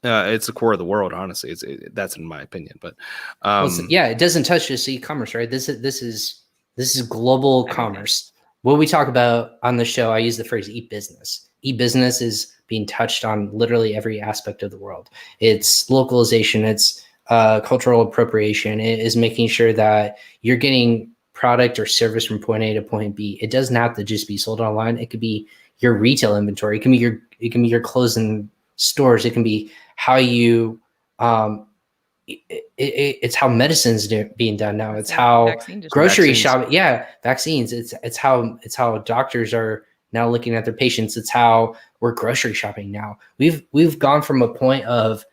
it's the core of the world, honestly. That's in my opinion. But it doesn't touch just e-commerce, right? This is global commerce. What we talk about on the show, I use the phrase e-business. E-business is being touched on literally every aspect of the world. It's localization, it's cultural appropriation. It is making sure that you're getting product or service from point A to point B. It doesn't have to just be sold online. It could be your retail inventory. It can be your clothes in stores. It can be how you it's how medicine's being done now. It's how grocery shopping. Yeah, vaccines. It's how doctors are now looking at their patients. It's how we're grocery shopping now. We've gone from a point of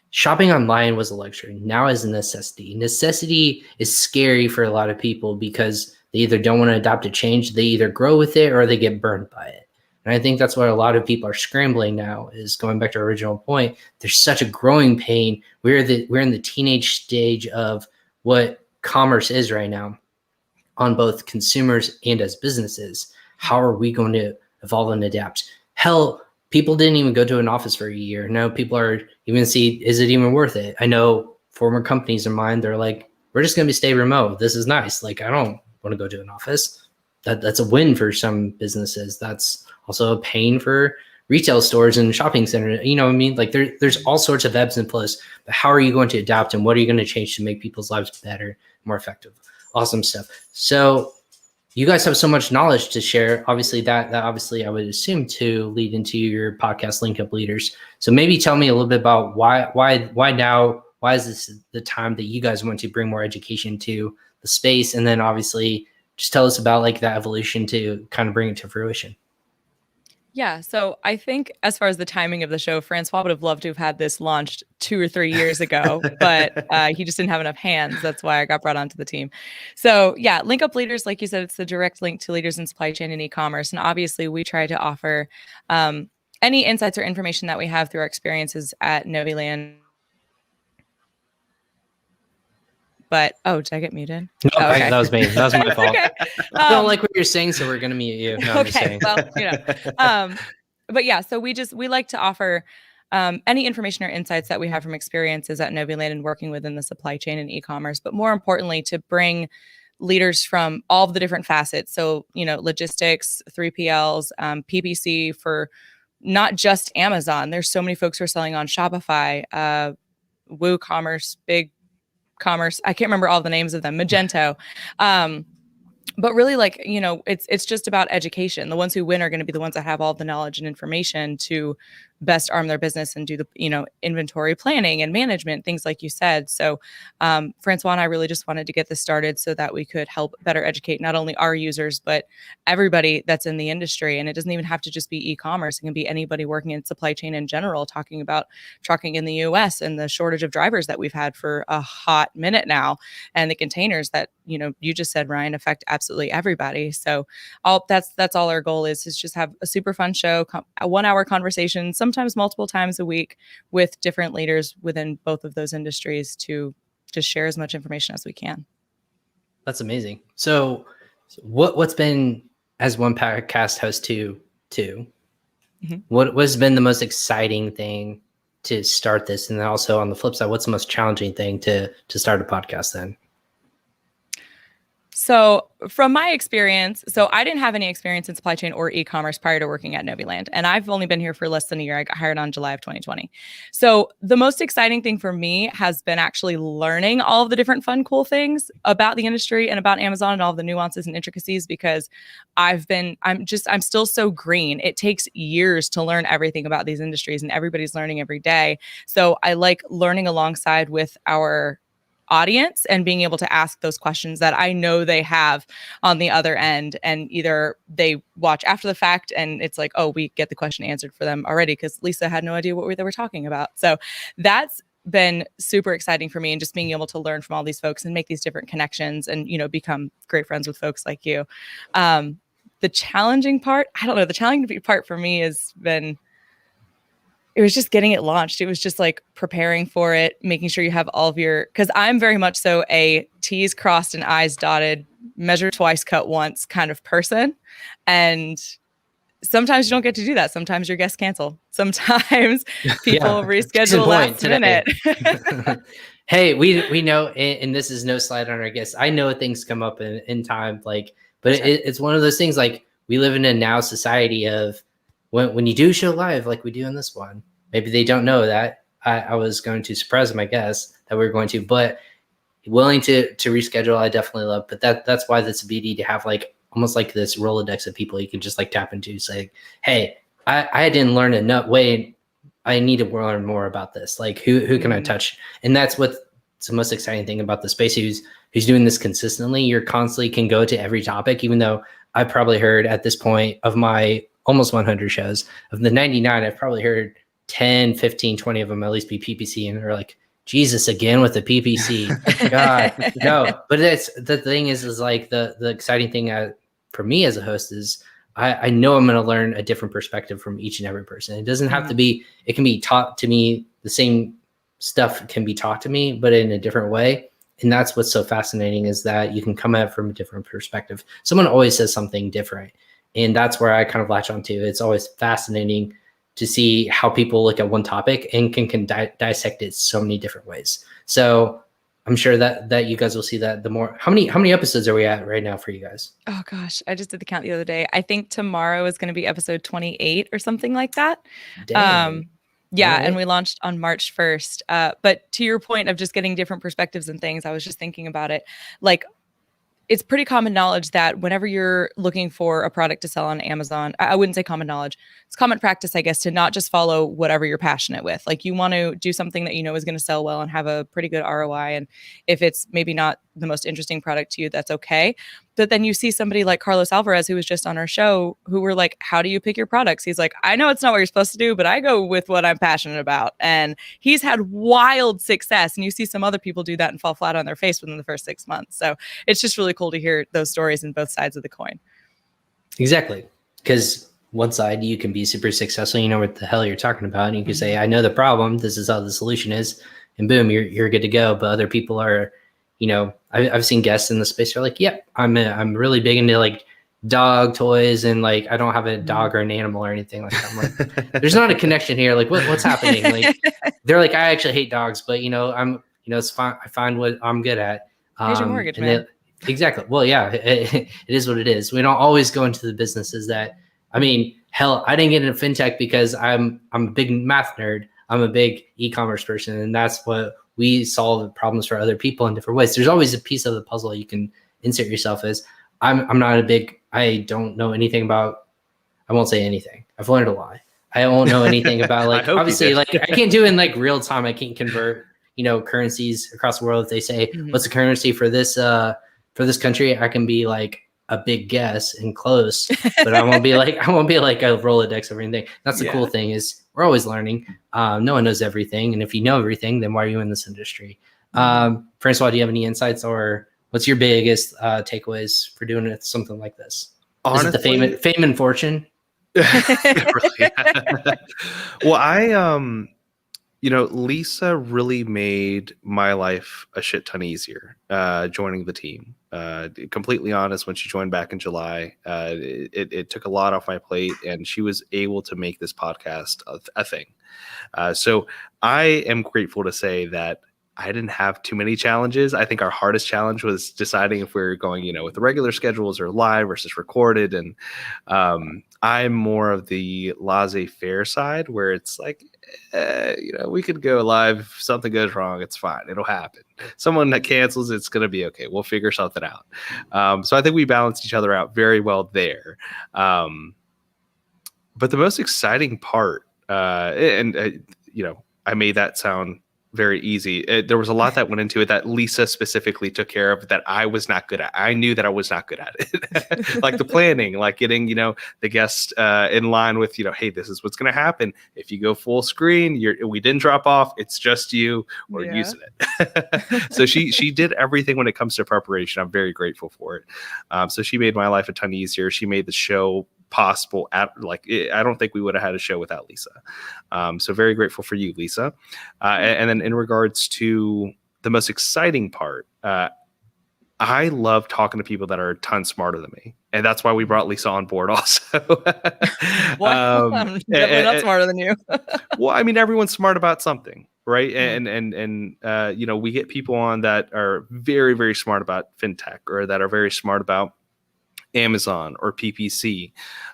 shopping online was a luxury. Now is a necessity. Necessity is scary for a lot of people because they either don't want to adopt a change, they either grow with it, or they get burned by it. And I think that's what a lot of people are scrambling now, is going back to our original point. There's such a growing pain. We're in the teenage stage of what commerce is right now on both consumers and as businesses. How are we going to evolve and adapt? Hell, people didn't even go to an office for a year. Now people are even see, is it even worth it? I know former companies of mine, they're like, we're just going to stay remote. This is nice. Like, I don't want to go to an office. that's a win for some businesses. That's also a pain for retail stores and shopping centers. You know what I mean? Like there's all sorts of ebbs and flows, but how are you going to adapt and what are you going to change to make people's lives better, more effective? Awesome stuff. So you guys have so much knowledge to share. Obviously that obviously I would assume to lead into your podcast, Link Up Leaders. So maybe tell me a little bit about why now, why is this the time that you guys want to bring more education to the space? And then obviously just tell us about like that evolution to kind of bring it to fruition. Yeah. So I think as far as the timing of the show, Francois would have loved to have had this launched 2 or 3 years ago, but he just didn't have enough hands. That's why I got brought onto the team. So yeah, Link Up Leaders, like you said, it's the direct link to leaders in supply chain and e-commerce. And obviously we try to offer any insights or information that we have through our experiences at Noviland. But did I get muted? No, okay. That was me. That was my fault. Okay. I don't like what you're saying, so we're gonna mute you. No, I'm just saying. Well, but yeah, so we like to offer any information or insights that we have from experiences at Noviland and working within the supply chain and e-commerce, but more importantly, to bring leaders from all of the different facets. So, logistics, 3PLs, PPC for not just Amazon. There's so many folks who are selling on Shopify, WooCommerce, Big Commerce. I can't remember all the names of them. Magento. But really, it's just about education. The ones who win are going to be the ones that have all the knowledge and information to best arm their business and do the, inventory planning and management, things like you said. So Francois and I really just wanted to get this started so that we could help better educate not only our users, but everybody that's in the industry. And it doesn't even have to just be e-commerce. It can be anybody working in supply chain in general, talking about trucking in the US and the shortage of drivers that we've had for a hot minute now, and the containers that, you just said, Ryan, affect absolutely everybody. So that's all our goal is just have a super fun show, a 1-hour conversation, sometimes multiple times a week with different leaders within both of those industries to just share as much information as we can. That's amazing. So what's been, as one podcast host to mm-hmm. What's been the most exciting thing to start this? And then also on the flip side, what's the most challenging thing to start a podcast then? So from my experience, I didn't have any experience in supply chain or e-commerce prior to working at Noviland. And I've only been here for less than a year. I got hired on July of 2020. So the most exciting thing for me has been actually learning all of the different fun, cool things about the industry and about Amazon and all the nuances and intricacies, because I'm still so green. It takes years to learn everything about these industries, and everybody's learning every day. So I like learning alongside with our audience and being able to ask those questions that I know they have on the other end, and either they watch after the fact and it's like, oh, we get the question answered for them already because Lisa had no idea what they were talking about. So that's been super exciting for me, and just being able to learn from all these folks and make these different connections and, become great friends with folks like you. The challenging part, the challenging part for me has been, it was just getting it launched. It was just like preparing for it, making sure you have all of because I'm very much so a T's crossed and I's dotted, measure twice, cut once kind of person. And sometimes you don't get to do that. Sometimes your guests cancel. Sometimes people reschedule last minute. Hey, we know, and this is no slide on our guests. I know things come up in time, but it's one of those things, like, we live in a now society of, when you do show live, like we do in this one, maybe they don't know that I was going to surprise them, I guess, that we were going to, but willing to reschedule, I definitely love. But that's why that's a beauty to have, like, almost like this Rolodex of people you can just like tap into, say, hey, I didn't learn enough. Wait, I need to learn more about this. Like, who can I touch? And that's what's the most exciting thing about the space. Who's doing this consistently. You're constantly can go to every topic, even though I probably heard at this point of my almost 100 shows, of the 99, I've probably heard 10, 15, 20 of them at least be PPC. And they're like, Jesus, again with the PPC. God, no. But the thing is like the exciting thing for me as a host is I know I'm going to learn a different perspective from each and every person. It doesn't have to be, it can be taught to me. The same stuff can be taught to me, but in a different way. And that's what's so fascinating, is that you can come at it from a different perspective. Someone always says something different. And that's where I kind of latch onto. It's always fascinating to see how people look at one topic and can dissect it so many different ways. So I'm sure that you guys will see that the more. How many episodes are we at right now for you guys? Oh gosh, I just did the count the other day. I think tomorrow is going to be episode 28 or something like that. Dang. Yeah, All and right. we launched on March 1st. But to your point of just getting different perspectives and things, I was just thinking about it. Like, it's pretty common knowledge that whenever you're looking for a product to sell on Amazon, I wouldn't say common knowledge. It's common practice, I guess, to not just follow whatever you're passionate with. Like, you want to do something that you know is going to sell well and have a pretty good ROI. And if it's maybe not the most interesting product to you, that's okay. But then you see somebody like Carlos Alvarez, who was just on our show, who were like, how do you pick your products? He's like, I know it's not what you're supposed to do, but I go with what I'm passionate about. And he's had wild success. And you see some other people do that and fall flat on their face within the first 6 months. So it's just really cool to hear those stories in both sides of the coin. Exactly. Because one side, you can be super successful. You know what the hell you're talking about. And you can say, I know the problem. This is how the solution is. And boom, you're good to go. But other people are, you know, I've seen guests in the space who are like, yep, I'm really big into like dog toys. And like, I don't have a dog or an animal or anything like that. I'm like, there's not a connection here. Like what's happening? Like, they're like, I actually hate dogs, but it's fine. I find what I'm good at. Here's your mortgage, man. Exactly. Well, yeah, it is what it is. We don't always go into the businesses that, I mean, hell, I didn't get into fintech because I'm a big math nerd. I'm a big e-commerce person, and that's what we solve problems for other people in different ways. There's always a piece of the puzzle you can insert yourself as. I don't know anything about, I won't say anything. I've learned a lot. I won't know anything about like, obviously like I can't do it in like real time. I can't convert, currencies across the world. If they say, what's the currency for this country, I can be like a big guess and close, but I won't be like a Rolodex or anything. That's the cool thing is we're always learning. No one knows everything. And if you know everything, then why are you in this industry? Francois, do you have any insights or what's your biggest takeaways for doing something like this? Honestly, is it the fame and fortune? Well, Lisa really made my life a shit ton easier joining the team. Completely honest, when she joined back in July, it took a lot off my plate, and she was able to make this podcast a thing. So I am grateful to say that I didn't have too many challenges. I think our hardest challenge was deciding if we were going, with the regular schedules or live versus recorded. And I'm more of the laissez-faire side where it's like, we could go live. If something goes wrong, it's fine. It'll happen. Someone that cancels, it's going to be okay. We'll figure something out. So I think we balanced each other out very well there. But the most exciting part, I made that sound very easy. There was a lot that went into it that Lisa specifically took care of that I was not good at. I knew that I was not good at it. Like the planning, like getting, the guest in line with, hey, this is what's going to happen. If you go full screen, we didn't drop off. It's just you. We're using it. So she did everything when it comes to preparation. I'm very grateful for it. So she made my life a ton easier. She made the show possible I don't think we would have had a show without Lisa. So very grateful for you, Lisa. And then in regards to the most exciting part, I love talking to people that are a ton smarter than me. And that's why we brought Lisa on board also. I'm definitely not smarter than you. Well, I mean, everyone's smart about something, right? And we get people on that are very, very smart about fintech or that are very smart about Amazon or PPC.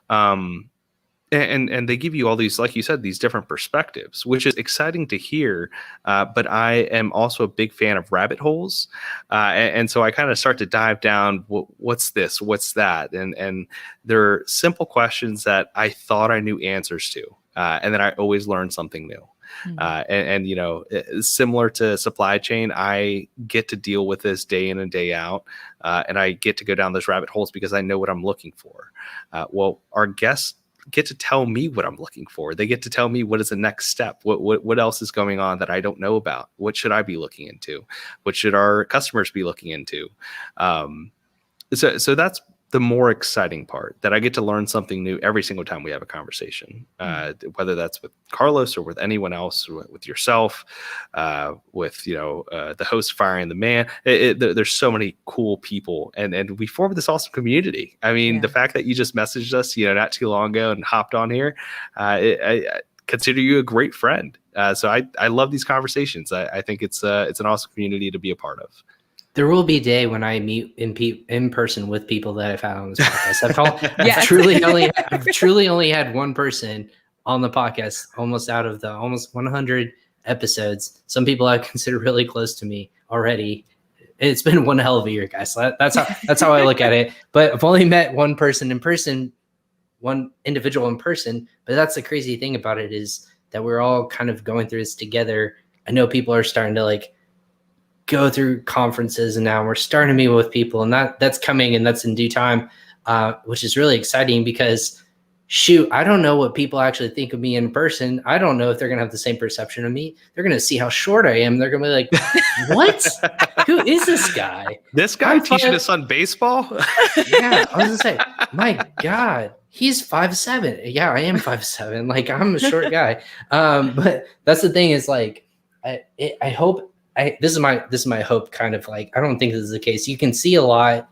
And they give you all these, like you said, these different perspectives, which is exciting to hear. But I am also a big fan of rabbit holes. And so I kind of start to dive down, what's this? What's that? And they're simple questions that I thought I knew answers to. And then I always learn something new. Similar to supply chain, I get to deal with this day in and day out. And I get to go down those rabbit holes because I know what I'm looking for. Well, our guests get to tell me what I'm looking for. They get to tell me what is the next step. What else is going on that I don't know about? What should I be looking into? What should our customers be looking into? So that's the more exciting part, that I get to learn something new every single time we have a conversation, whether that's with Carlos or with anyone else, with yourself, with, the host firing the man. There's so many cool people and we formed this awesome community. I mean, the fact that you just messaged us, not too long ago and hopped on here, I consider you a great friend. So I love these conversations. I think it's an awesome community to be a part of. There will be a day when I meet in person with people that I've had on this podcast. Yes. I've truly only had one person on the podcast almost out of the almost 100 episodes. Some people I consider really close to me already. It's been one hell of a year, guys. So that's how I look at it. But I've only met one person in person, one individual in person. But that's the crazy thing about it, is that we're all kind of going through this together. I know people are starting to like go through conferences, and now we're starting to meet with people, and that's coming, and that's in due time, which is really exciting because shoot, I don't know what people actually think of me in person. I don't know if they're going to have the same perception of me. They're going to see how short I am. They're going to be like, what? Who is this guy? This guy teaching his son baseball? Yeah, I was going to say, my God, he's 5'7". Yeah, I am 5'7". Like, I'm a short guy. But that's the thing is like, I hope, this is my hope, kind of like, I don't think this is the case. You can see a lot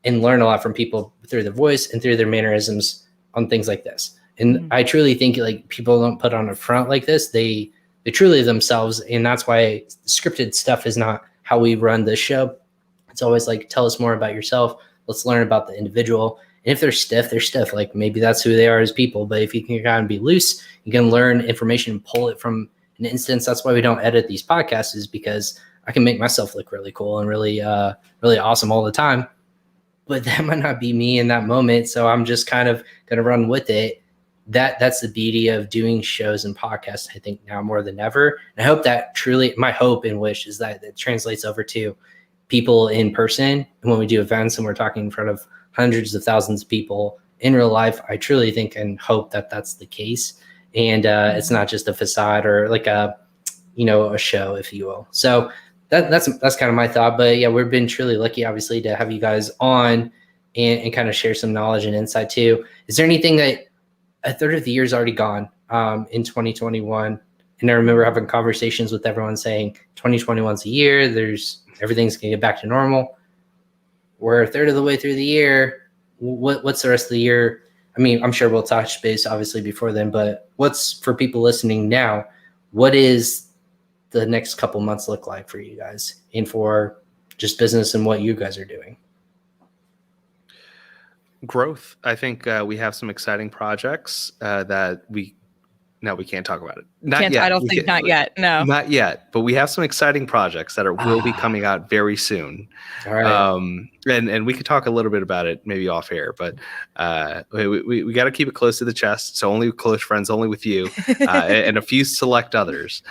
and learn a lot from people through their voice and through their mannerisms on things like this. And I truly think like people don't put on a front like this. They truly themselves. And that's why scripted stuff is not how we run this show. It's always like, tell us more about yourself. Let's learn about the individual. And if they're stiff, they're stiff. Like maybe that's who they are as people. But if you can kind of be loose, you can learn information and pull it from an instance. That's why we don't edit these podcasts, is because I can make myself look really cool and really, really awesome all the time. But that might not be me in that moment. So I'm just kind of going to run with it. That's the beauty of doing shows and podcasts, I think, now more than ever. And I hope that truly, my hope and wish is that it translates over to people in person. And when we do events and we're talking in front of hundreds of thousands of people in real life, I truly think and hope that that's the case. And it's not just a facade or like a show, if you will. So that's kind of my thought. But yeah, we've been truly lucky, obviously, to have you guys on and kind of share some knowledge and insight too. Is there anything that a third of the year is already gone in 2021? And I remember having conversations with everyone saying 2021's a year, everything's gonna get back to normal. We're a third of the way through the year. What's the rest of the year? I mean, I'm sure we'll touch base obviously before then, but what's, for people listening now, what is the next couple months look like for you guys and for just business and what you guys are doing? Growth. I think we have some exciting projects that we can't talk about it. Not yet. I don't think not yet. No, not yet. But we have some exciting projects that will be coming out very soon. All right. And we could talk a little bit about it maybe off air, but we got to keep it close to the chest. So only close friends, only with you, and a few select others.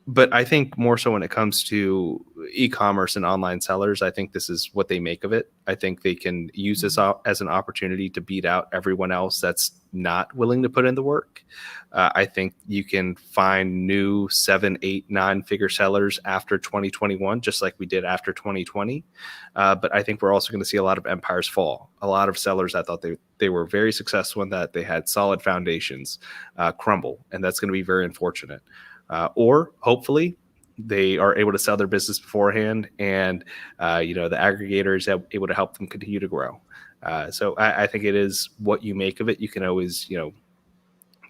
But I think more so when it comes to e-commerce and online sellers, I think this is what they make of it. I think they can use this as an opportunity to beat out everyone else that's not willing to put in the work. I think you can find new 7, 8, 9-figure sellers after 2021, just like we did after 2020. But I think we're also going to see a lot of empires fall. A lot of sellers that thought they were very successful in that they had solid foundations crumble. And that's going to be very unfortunate. Or hopefully they are able to sell their business beforehand, and the aggregator is able to help them continue to grow. So I think it is what you make of it. You can always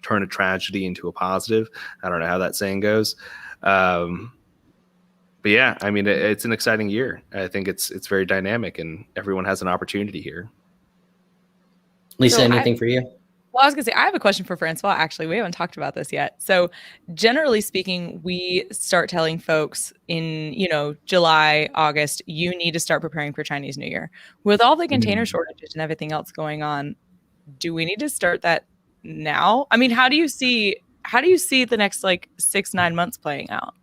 turn a tragedy into a positive. I don't know how that saying goes, but yeah, I mean it's an exciting year. I think it's very dynamic, and everyone has an opportunity here. Lisa, anything for you? Well, I was going to say, I have a question for Francois. Actually, we haven't talked about this yet. So generally speaking, we start telling folks in, July, August, you need to start preparing for Chinese New Year. With all the container shortages and everything else going on, do we need to start that now? I mean, how do you see the next 6-9 months playing out?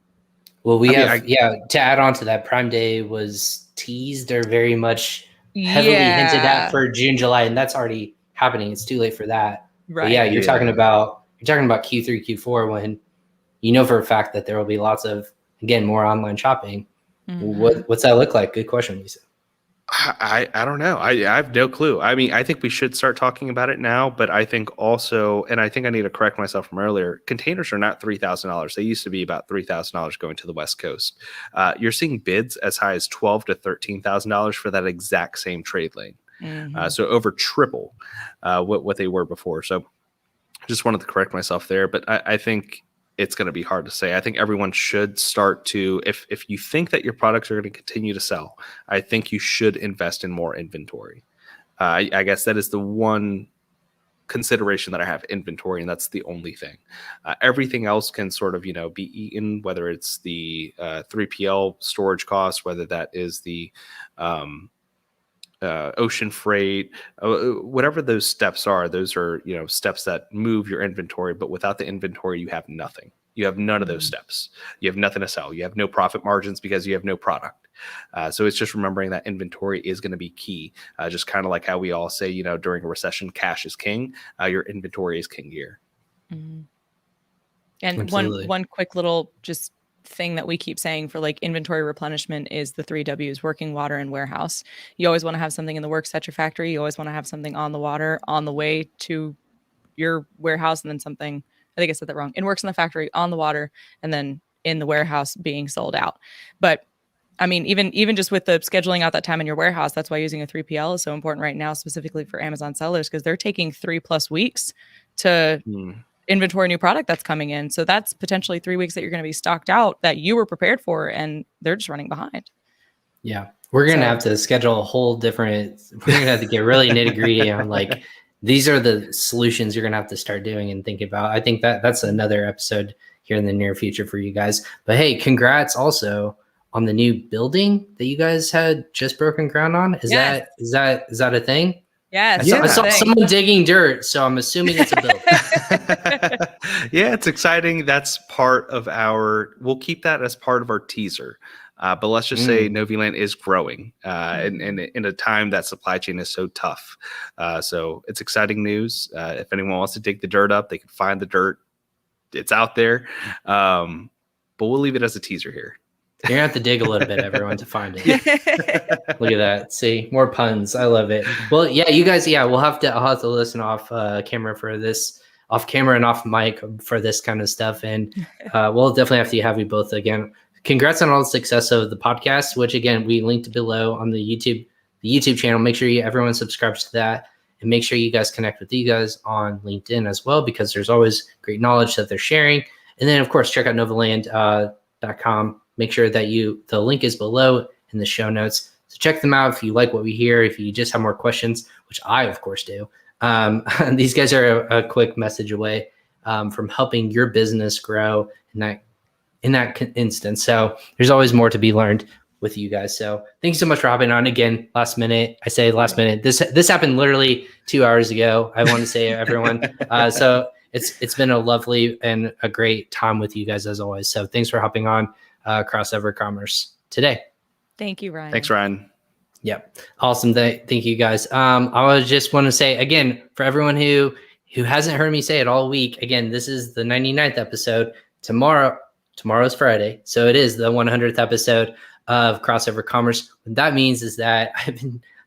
Well, to add on to that, Prime Day was teased or very much heavily hinted at for June, July, and that's already happening. It's too late for that. Right. But yeah, you're talking about Q3, Q4, when for a fact that there will be lots of, again, more online shopping. What's that look like? Good question, Lisa. I don't know. I have no clue. I mean, I think we should start talking about it now, but I think also, and I think I need to correct myself from earlier, containers are not $3,000. They used to be about $3,000 going to the West Coast. You're seeing bids as high as $12,000 to $13,000 for that exact same trade lane. So over triple what they were before. So just wanted to correct myself there, but I think it's going to be hard to say. I think everyone should start to, if you think that your products are going to continue to sell, I think you should invest in more inventory. I guess that is the one consideration that I have, inventory, and that's the only thing. Everything else can sort of, be eaten, whether it's the 3PL storage costs, whether that is the ocean freight, whatever those steps are. Those are, steps that move your inventory, but without the inventory, you have nothing. You have none of those steps. You have nothing to sell. You have no profit margins because you have no product. So it's just remembering that inventory is going to be key. Just kind of like how we all say, during a recession, cash is king. Your inventory is king here. Mm-hmm. And Absolutely. one quick little just thing that we keep saying for like inventory replenishment is the 3 W's: working, water, and warehouse. You always want to have something in the works at your factory. You always want to have something on the water on the way to your warehouse, and then something, I think I said that wrong, in works in the factory, on the water, and then in the warehouse being sold out. But I mean, even just with the scheduling out that time in your warehouse, that's why using a 3PL is so important right now, specifically for Amazon sellers, because they're taking 3+ weeks to inventory new product that's coming in. So that's potentially 3 weeks that you're going to be stocked out that you were prepared for, and they're just running behind. Yeah. We're going to have to schedule a whole different, we're going to have to get really nitty gritty on like, these are the solutions you're going to have to start doing and thinking about. I think that's another episode here in the near future for you guys. But hey, congrats also on the new building that you guys had just broken ground on. Is that a thing? Yes. I saw someone digging dirt, so I'm assuming it's a building. Yeah, it's exciting. That's part of we'll keep that as part of our teaser. But let's just say Noviland is growing and in a time that supply chain is so tough. So it's exciting news. If anyone wants to dig the dirt up, they can find the dirt. It's out there. But we'll leave it as a teaser here. You're going to have to dig a little bit, everyone, to find it. Look at that. See, more puns. I love it. Well, yeah, you guys, I'll have to listen off camera for this, off camera and off mic for this kind of stuff. And we'll definitely have you both again. Congrats on all the success of the podcast, which again, we linked below on the YouTube channel. Make sure everyone subscribes to that, and make sure you guys connect with you guys on LinkedIn as well, because there's always great knowledge that they're sharing. And then of course, check out novaland.com. Make sure that the link is below in the show notes. So check them out if you like what we hear, if you just have more questions, which I of course do. These guys are a quick message away from helping your business grow in that instance. So there's always more to be learned with you guys. So thank you so much for hopping on again. Last minute. I say last minute. This happened literally 2 hours ago. I want to say everyone. So it's been a lovely and a great time with you guys as always. So thanks for hopping on Crossover Commerce today. Thank you, Ryan. Thanks, Ryan. Yep. Awesome. Thank you guys. I just want to say again, for everyone who hasn't heard me say it all week, again, this is the 99th episode. Tomorrow's Friday. So it is the 100th episode of Crossover Commerce. What that means is that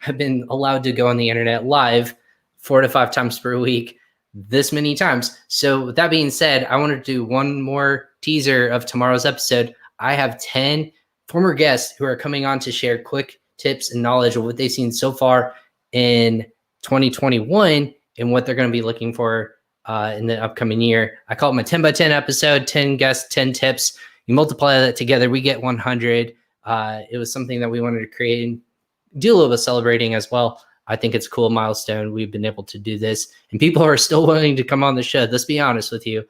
I've been allowed to go on the internet live 4 to 5 times per week, this many times. So with that being said, I want to do one more teaser of tomorrow's episode. I have 10 former guests who are coming on to share quick tips and knowledge of what they've seen so far in 2021 and what they're going to be looking for in the upcoming year. I call it my 10 by 10 episode, 10 guests, 10 tips. You multiply that together, we get 100. It was something that we wanted to create and do a little bit of celebrating as well. I think it's a cool milestone. We've been able to do this, and people are still willing to come on the show. Let's be honest with you.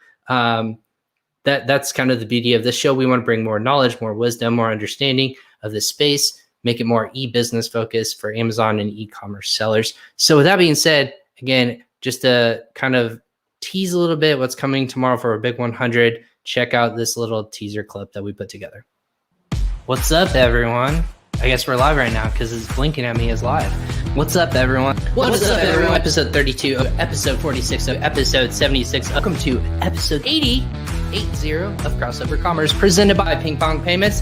That's kind of the beauty of this show. We want to bring more knowledge, more wisdom, more understanding of the space, make it more e-business focused for Amazon and e-commerce sellers. So with that being said, again, just to kind of tease a little bit what's coming tomorrow for a big 100, check out this little teaser clip that we put together. What's up, everyone? I guess we're live right now because it's blinking at me as live. What's up, everyone? What's up, everyone? Episode 32 of episode 46 of episode 76. Welcome to episode 80 of Crossover Commerce, presented by PingPong Payments.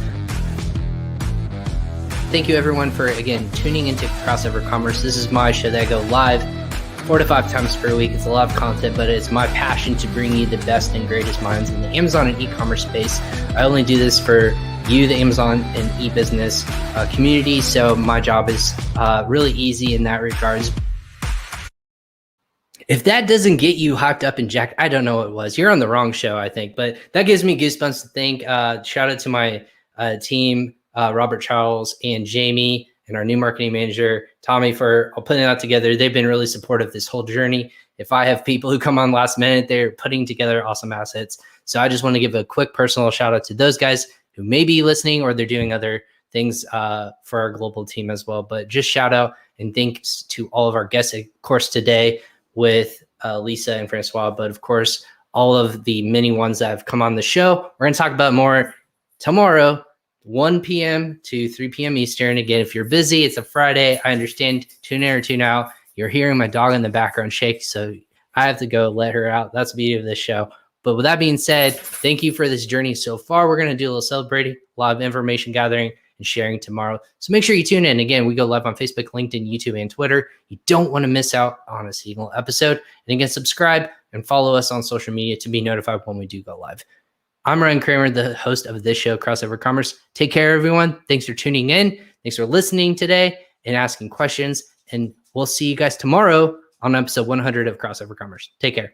Thank you, everyone, for, again, tuning into Crossover Commerce. This is my show that I go live 4 to 5 times per week. It's a lot of content, but it's my passion to bring you the best and greatest minds in the Amazon and e-commerce space. I only do this for you, the Amazon and e-business community. So my job is really easy in that regards. If that doesn't get you hyped up and jacked, I don't know what it was. You're on the wrong show, I think. But that gives me goosebumps to think. Shout out to my team, Robert Charles and Jamie, and our new marketing manager, Tommy, for putting that together. They've been really supportive this whole journey. If I have people who come on last minute, they're putting together awesome assets. So I just want to give a quick personal shout out to those guys who may be listening, or they're doing other things for our global team as well. But just shout out and thanks to all of our guests, of course, today with Lisa and Francois, but of course, all of the many ones that have come on the show. We're going to talk about more tomorrow, 1 p.m. to 3 p.m. Eastern. Again, if you're busy, it's a Friday. I understand. Tune in or tune out. You're hearing my dog in the background shake, so I have to go let her out. That's the beauty of this show. But with that being said, thank you for this journey so far. We're going to do a little celebrating, a lot of information gathering and sharing tomorrow. So make sure you tune in. Again, we go live on Facebook, LinkedIn, YouTube, and Twitter. You don't want to miss out on a single episode. And again, subscribe and follow us on social media to be notified when we do go live. I'm Ryan Cramer, the host of this show, Crossover Commerce. Take care, everyone. Thanks for tuning in. Thanks for listening today and asking questions. And we'll see you guys tomorrow on episode 100 of Crossover Commerce. Take care.